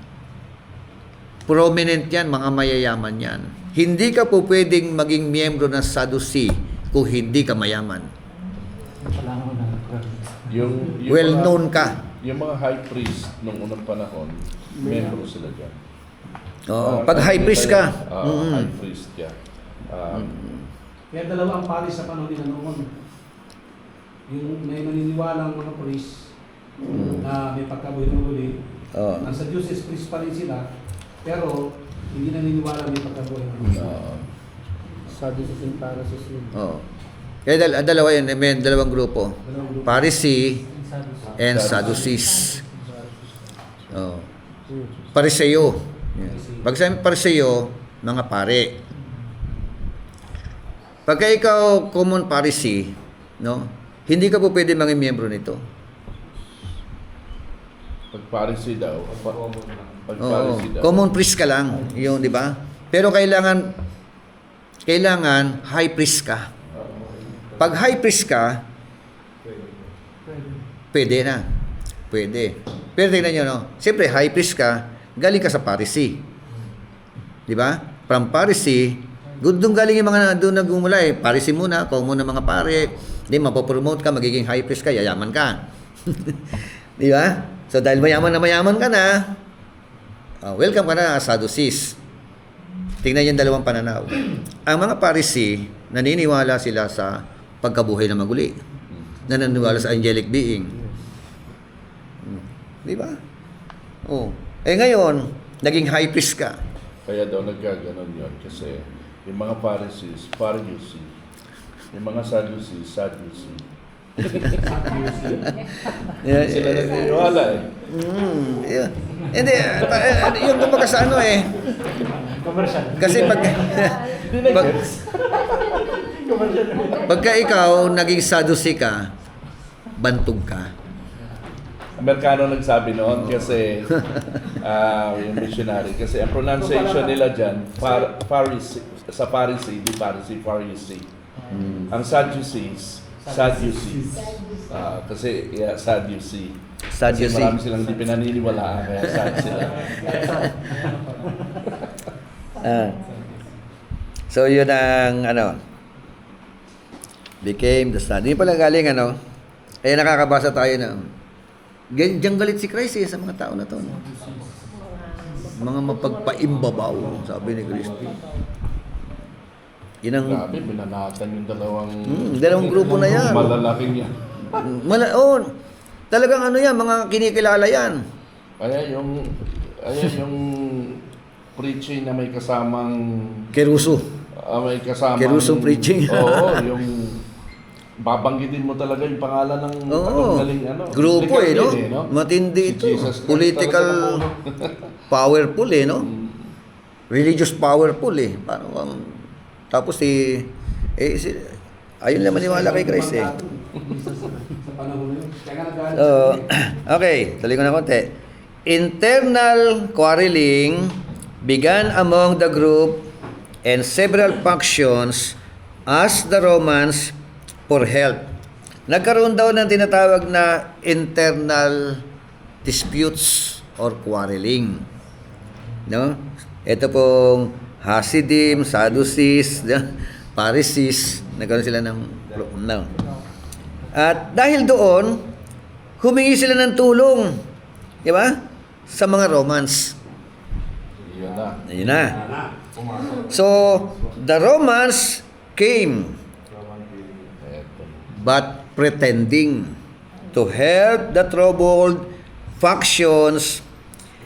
A: prominent yan, mga mayayaman yan. Hindi ka po pwedeng maging miyembro ng Sadducee kung hindi ka mayaman.
H: Yung
A: Well
H: mga-
A: known ka.
H: Yung mga high priest nung unang panahon, membro sila dyan.
A: Oo. Pag high priest ka,
H: High priest ka.
G: Kaya dalawa ang pares sa panahon nila noon. Yung may maniniwala ang mga priest na may pagkabuhay ng muli.
A: Oo.
G: Ang sa Diyos is priest pa rin sila, pero hindi naniniwala may pagkabuhay ng muli.
C: Sadducees and Pharisees.
A: Oo. Kaya dalawa yun, may dalawang grupo. Pharisee and Sadducees. Oh. Pariseo. Yeah. Pag sa Pariseo, mga pare. Pagka ikaw common Pharisee, no? Hindi ka po pwede maging miyembro nito.
H: Pag Pharisee daw, pag
A: Oo.
H: Pharisee daw,
A: Common priest ka lang, yung, di ba? Pero kailangan high priest ka. Pag high priest ka, pwede na. Pwede. Pero tingnan nyo, no? Siyempre, high priest ka, galing ka sa Pharisee. Di ba? From Pharisee, doon galing yung mga doon nagmumula eh. Pharisee muna, kung muna mga pare. Di, mapopromote ka, magiging high priest ka, yayaman ka. Di ba? So, dahil mayaman ka na, welcome ka na, Sadducees. Tingnan yung dalawang pananaw. Ang mga Pharisee, naniniwala sila sa pagkabuhay na maguli. Naniniwala sa angelic being. Di ba? Oh. Eh ngayon, naging high priest ka.
H: kaya daw nagkaganon yun kasi yung mga Pharisees, Pharisee, yung mga Sadducees, Sadducee. Sila naniniwala eh.
A: Yeah. Hindi, yung kumbaga sa ano eh. Kasi pagka ikaw naging Sadducee ka, bantog ka.
H: Amerikano nagsabi noon kasi yung missionary kasi ang pronunciation nila dyan Pharisee, sa Pharisee, di Pharisee, Pharisee. Ang Sadducees, Sadducees. Kasi Sadducee. Kasi marami silang hindi pinaniniwalaan kaya sad sila.
A: So yun ang became the Son. Hindi pala galing nakakabasa tayo ng diyan galit si Christ sa mga tao na to. No? Mga mapagpaimbabaw, sabi ni Kristo. Yun ang
H: Grabe, binanatan yung
A: dalawang grupo na yan.
H: Malalaking yan.
A: Talagang yan, mga kinikilala yan.
H: Kaya yung preaching na may kasamang
A: Keruso.
H: may kasamang
A: Keruso preaching.
H: Oo, yung babanggitin mo talaga yung pangalan ng galing
A: grupo
H: legal
A: no? Matindi ito.
H: Si Jesus Christ
A: Political powerful no? Religious powerful Parang tapos ayun lang maniwala kay Christ
G: Sa panahon na yun. Kaya nga
A: okay, tuloy ko na konti. Internal quarreling began among the group and several factions as the Romans for help. Nagkaroon daw ng tinatawag na internal disputes or quarreling. No? Ito pong Hasidim, Sadducees, Pharisees, nagkaroon sila ng At dahil doon, humingi sila ng tulong, di ba? Sa mga Romans. Yun na. So, the Romans came but pretending to help the troubled factions,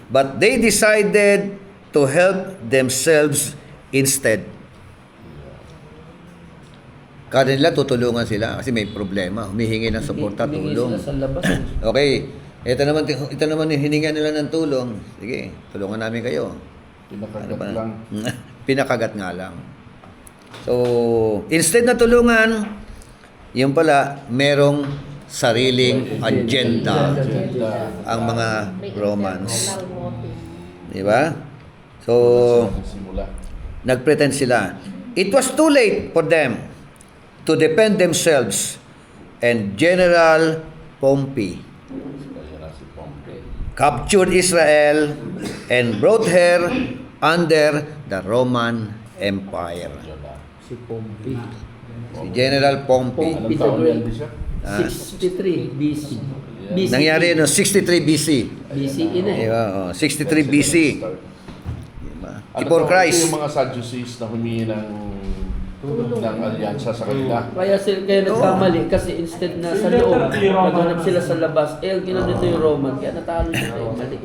A: but they decided to help themselves instead. Kanila tutulungan sila kasi may problema, humihingi ng suporta, tulong.
C: Sila sa labas.
A: Okay, ito naman yung hininga nila ng tulong. Sige, tulungan namin kayo.
H: Pinakagat lang.
A: Pinakagat nga lang. So, instead na tulungan, yung pala, merong sariling agenda ang mga Romans. Di ba? So, nagpretend sila. It was too late for them to defend themselves, and General Pompey captured Israel and brought her under the Roman Empire.
C: Si Pompey.
A: Si General Pompey.
C: Pompey
H: Anong
C: the
H: taon
C: Great.
H: yan di siya?
C: 63 BC. BC.
A: Nangyari no 63 BC.
C: BC in eh.
A: Diba? 63 BC. Diba? Before
H: Ito
A: Christ.
H: yung mga Sadducees na humingi ng alyansa sa kanila.
C: Kaya nagkamali kasi instead na sa loob, naghanap sila sa labas. Eh, ang ginanap nito yung Roman, kaya natalo sila yung mali.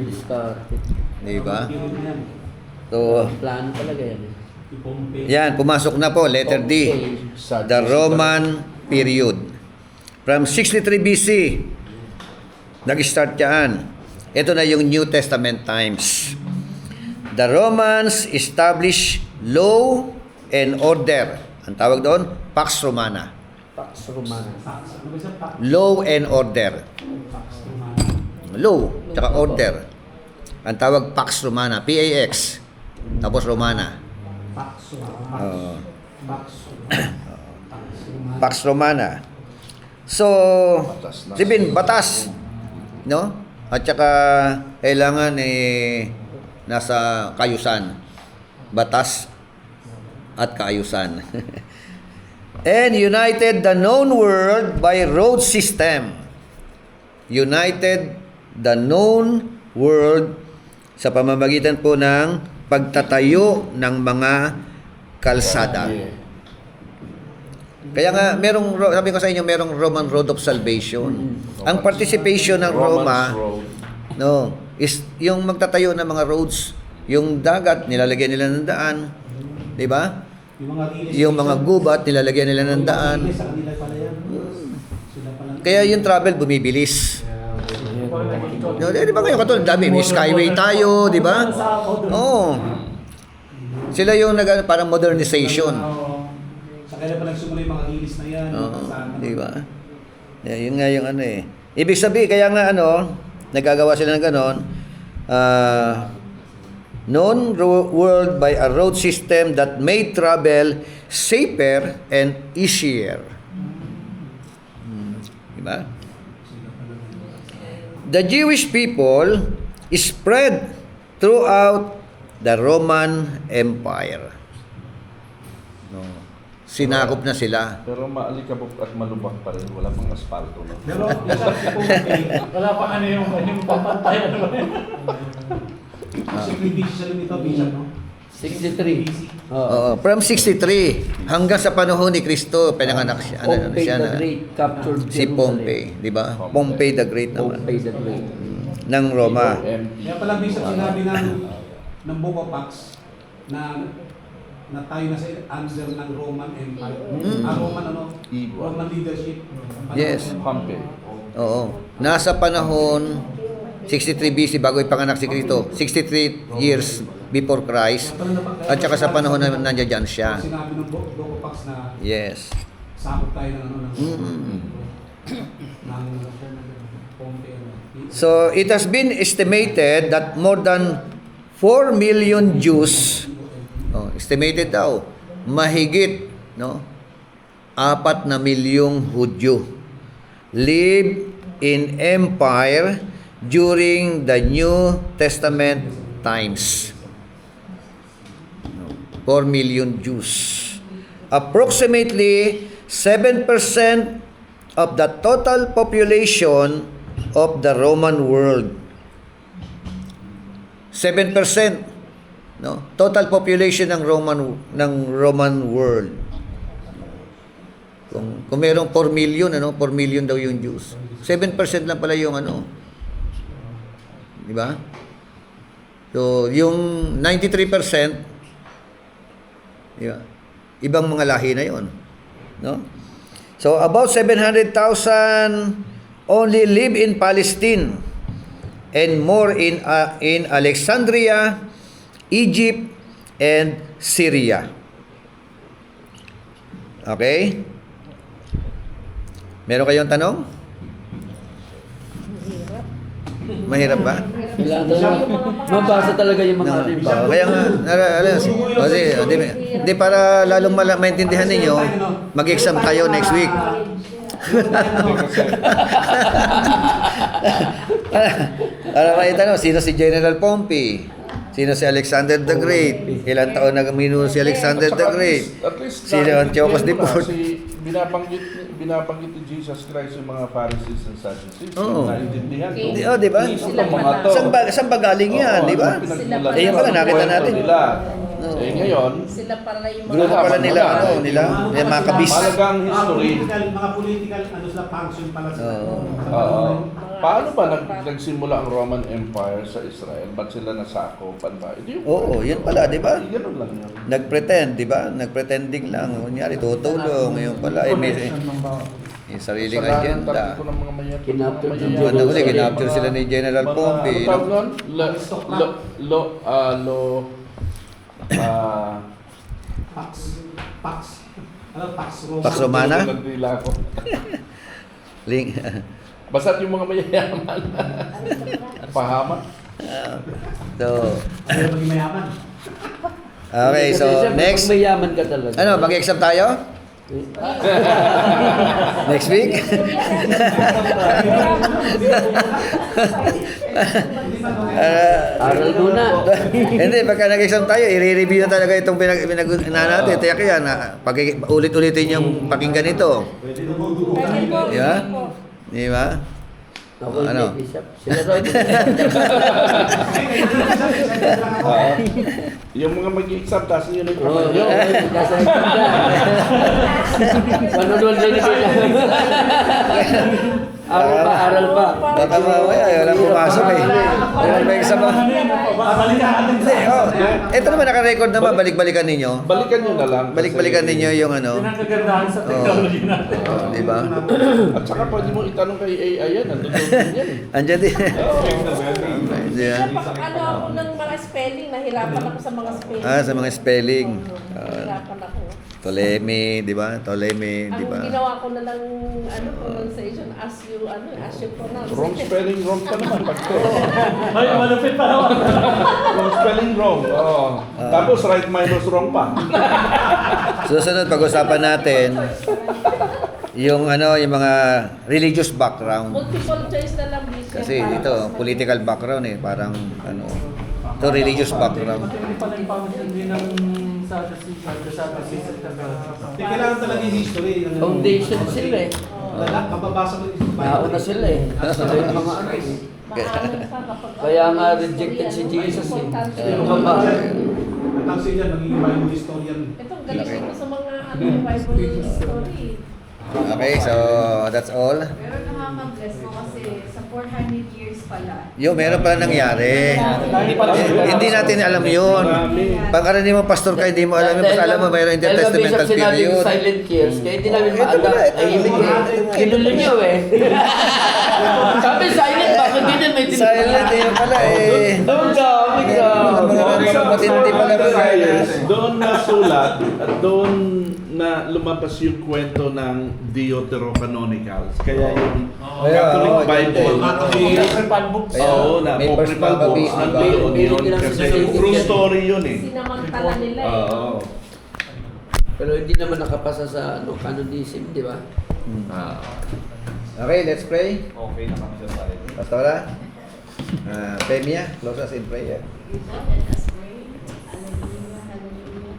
C: Discarded.
A: Diba? So,
C: Plano talaga yan eh.
A: yan, pumasok na po, letter D. The Roman period. From 63 BC, nag-start yan. Ito na yung New Testament times. The Romans established law and order. Ang tawag doon, Pax Romana.
C: Pax Romana.
A: Law and order. Law, tsaka order. Ang tawag Pax Romana, P-A-X. Tapos Romana. Oo. Pax Romana. So, batas, no? At saka kailangan nasa kaayusan. Batas at kaayusan. And united the known world by road system. United the known world sa pamamagitan po ng pagtatayo ng mga kalsada. Kaya nga, sabi ko sa inyo, merong Roman Road of Salvation. Ang participation ng Roma, no, is yung magtatayo ng mga roads, yung dagat, nilalagyan nila ng daan, di ba? Yung mga gubat, nilalagyan nila ng daan. Kaya yung travel bumibilis. No, di ba ngayon katulad, dami, may skyway tayo, di ba? Oo. Sila yung parang modernization.
G: Sa kaya pa nagsimula yung mga lilis na yan.
A: Oo, di ba? Yun nga yung ano eh. Ibig sabihin, kaya nga nagagawa sila ng ganon, known world by a road system that made travel safer and easier. Di ba? The Jewish people spread throughout the Roman Empire. No. Sinakop na sila.
H: Pero maalikabok at malubak pa rin. Wala pang asfalto. No?
G: Pero yung sabi si Pompey,
F: Wala pa ano yung papantay.
G: busy sa lumito, Bishop, no?
C: 63.
A: Oo, from 63 hanggang sa panahon ni Kristo, pinanganak siya.
C: Pompey the Great captured
A: Si
C: Jerusalem.
A: Pompey, di ba? Pompey the Great naman.
C: Pompey the Great.
A: Ng Roma.
G: Kaya pala Bishop, sinabi ng Book of Acts na tayo na sa under ng Roman Empire. Roman leadership.
A: Yes.
H: Pompey.
A: Oo. Nasa panahon 63 BC bago ipanganak si Kristo. 63 years before Christ. At saka sa panahon na nandiyan siya.
G: Sinabi ng Book of Acts na
A: Yes.
G: sakop tayo ng Pompey.
A: So, it has been estimated that more than 4 million Jews, estimated daw, mahigit, 4 na milyong Hudyo, live in empire during the New Testament times. 4 million Jews. Approximately 7% of the total population of the Roman world. 7%, total population ng Roman world. Kung mayroong 4 million, 4 million daw yung Jews. 7% lang pala yung di ba? So, yung 93%, di ba? Ibang mga lahi na yon, So, about 700,000 only live in Palestine and more in Alexandria, Egypt, and Syria. Okay? Meron kayong tanong? Mahirap ba?
C: Kailangan talaga. Mabasa talaga yung mga halimbawa.
A: Kaya nga, di para lalong maintindihan ninyo, mag-exam tayo next week. Para makita sino si General Pompey, Sino si Alexander the Great? Ilang taon na minuno si Alexander the Great?
H: At least
A: Sino ang Antiochus Epiphanes?
H: Binabanggit ni Jesus Christ yung mga Pharisees and Sadducees.
A: Oo.
H: Naintindihan
D: Okay.
H: ko.
A: Di ba?
H: Sila mga to.
A: Saan ba galing yan, di ba?
H: Pinagmulan
A: Eh, yan pala,
H: nila,
A: nakita
H: kwento
A: natin.
H: Nila.
A: Oo.
H: Eh ngayon,
I: Sila pala yung
A: Grupo pala nila, yung mga kabis.
H: malagang history.
G: Mga political, ano sila, function pala sila.
A: Oo.
H: Oo. Paano ba nagsimula ang Roman Empire sa Israel? Ba't sila nasakopan ba? Hindi yung
A: Oo, yun pala, di ba?
H: Ganun lang yun.
A: Nag-pretend, di ba? Nag-pretending lang. Kunyari, tutulong. Ngayon pala, may sariling agenda.
H: Ko ng mga mayan.
C: Kinapture
H: mga
C: din
H: mayan-
A: Ano ulit, kinapture sila ni General
H: mga-
A: Pompey.
H: Ano tawag nun?
G: Pax. Ano, Pax Roma.
A: Pax Romana?
H: Nagdila ako.
A: Link.
H: Basta't yung mga mayayaman. Pahamak.
A: So,
G: Ayaw maging mayaman.
A: okay, so next.
C: Pag mayaman ka talaga.
A: Ano, mag-exam tayo? Next week?
C: Aral muna.
A: Hindi, pagka nag-exam tayo, i-review na talaga itong natin. Tiyak yan, pag ulit-ulitin yung pakinggan ito. Di ba? Di ba?
C: Ako
A: Ano?
C: hindi, Bishop. Sila Roy.
H: Yung mga mag-exam, tapos yun ang
C: Oo,
H: kamay nyo.
C: nasa ikanda. Panunod din ito. Aral pa.
A: Baka mamaya, walang pumasok eh. Walang may exam pa. Hindi, oh. Ito naman naka-record naman, balik-balikan ninyo.
H: Balikan nyo na lang.
A: Balik-balikan ninyo yung ano.
F: Pinakagandahan sa technology natin.
A: Di ba?
H: At saka pwede mo itanong kay AI yan. Nandun din yan eh.
A: Andyan din. Di ba?
I: Ano ako ng mga spelling, nahirapan ako sa mga spelling.
A: Sa mga spelling.
I: Nahirapan ako.
A: Ptolemy, di ba? Ptolemy, di
I: Ang
A: ba?
I: ginawa ko na lang, pronunciation as you pronounce.
H: Wrong spelling, wrong pa naman. Pagko.
F: Ay, malupit pa naman.
H: Wrong spelling, wrong. Oo. Tapos right minus wrong pa.
A: Susunod, pag-usapan natin yung ano, yung mga religious background.
I: Multiple choice na lang, Bishop.
A: Kasi ito, political background eh, parang ano, ito religious background.
F: Hindi pala yung foundation din ng Sadducees at
G: Kailangan talaga yung history.
C: Foundation sila eh.
G: Kababasa mo yung
C: Nauna sila eh. Sila yung mga ano eh. Kaya nga rejected si Jesus eh.
G: Ang siya, magiging Bible historian.
I: Itong galing ko sa mga Bible story.
A: Okay, so that's all.
D: Pero nakaka-bless mo kasi sa 400 years pala.
A: Meron pala nangyari. Hindi natin alam yun. Pagkaraniwan mo pastor ka, hindi mo alam yun. Basta alam mo, mayroong intertestamental
C: Bishop sinabi yung
A: period.
C: silent years, kaya hindi namin
A: Ito
C: maalam.
A: pala, ito.
C: Ay, hindi eh. Kinulinyaw eh. Sabi silent, bakit hindi din may
A: Silent, yun pala eh.
C: Ang dami ka.
A: Mga matindi pala mga
H: Doon nasulat at doon na lumabas yung kwento ng Deuterocanonicals. Kaya yung Catholic Bible. Oo, na
A: May first
H: apocryphal books.
A: Bible,
H: Nandoon yun.
C: Bible.
H: Kasi true story yun eh.
I: Sinamantala nila eh.
H: Oo.
C: Pero hindi naman nakapasa sa canonism, di ba?
A: Okay, let's pray.
B: Okay na kami sa side.
A: Pastora, Femia, close us in prayer.
D: Let us pray. Hallelujah, hallelujah.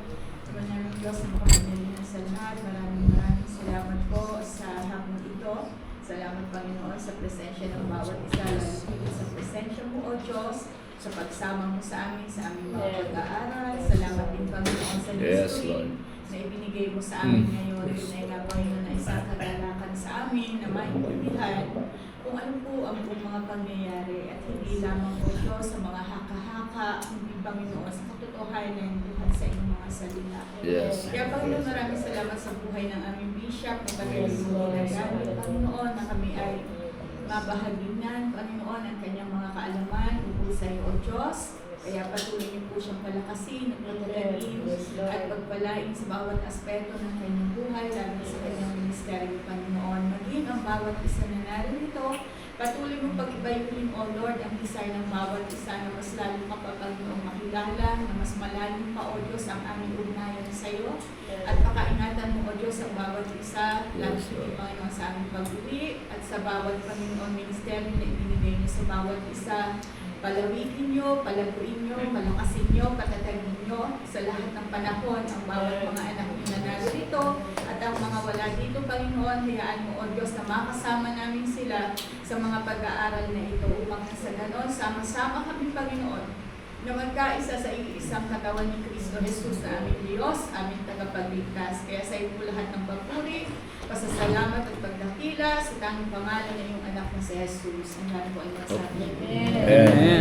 D: Maraming Diyos na makapangyarihan sa lahat. Maraming salamat po sa hapon ito. Salamat Panginoon sa presensya ng bawat isa. Lalo sa presensya mo, O Diyos, sa pagsama mo sa amin, sa aming mga pag-aaral. Salamat din Panginoon sa history na ibinigay mo sa amin ngayon. Tunay nga Panginoon na isang kagalakan sa amin na maintindihan kung ano po ang mga pangyayari at hindi lamang po Diyos sa mga haka-haka, hindi Panginoon sa katotohanan buhat sa inyong mga salita.
H: Yes.
D: Kaya Panginoon, maraming salamat sa buhay ng aming bishop na patuloy mo ginagamit. Panginoon, na kami ay mabahaginan, Panginoon, ang kanyang mga kaalaman tungkol sa iyo, O Diyos. Kaya patuloy niyo po siyang palakasin at magdalagin at pagpalain sa bawat aspeto ng kanyang buhay, lalo sa kanyang ministeryo, Panginoon. Maging ang bawat isa na narito, patuloy mong pag-ibayuhin, O Lord, ang desire ng bawat isa na mas lalo ka pa, Panginoon, makilala, na mas malalim pa, O Diyos, ang aming ugnayan sa iyo. At pakaingatan mo, O Diyos, ang bawat isa, lalo sa Panginoon, sa aming pag-uwi, at sa bawat Panginoon ministeryo na ibinigay niyo sa bawat isa.
J: Palawiin nyo, palaguin nyo, malakasin nyo, patatagin nyo sa lahat ng panahon ang bawat mga anak nyo na narito at ang mga wala dito, Panginoon. Hayaan mo, O Diyos, na makasama namin sila sa mga pag-aaral na ito upang sa ganon, sama-sama kami, Panginoon, na magkaisa sa iisang katawan ni Kristo Jesus na aming Diyos, aming tagapagligtas. Kaya sa iyo po lahat ng papuri, pasasalamat at pagdakila sa tanging pangalan ng iyong anak na si Jesus. Ang po ang nasabi.
H: Amen.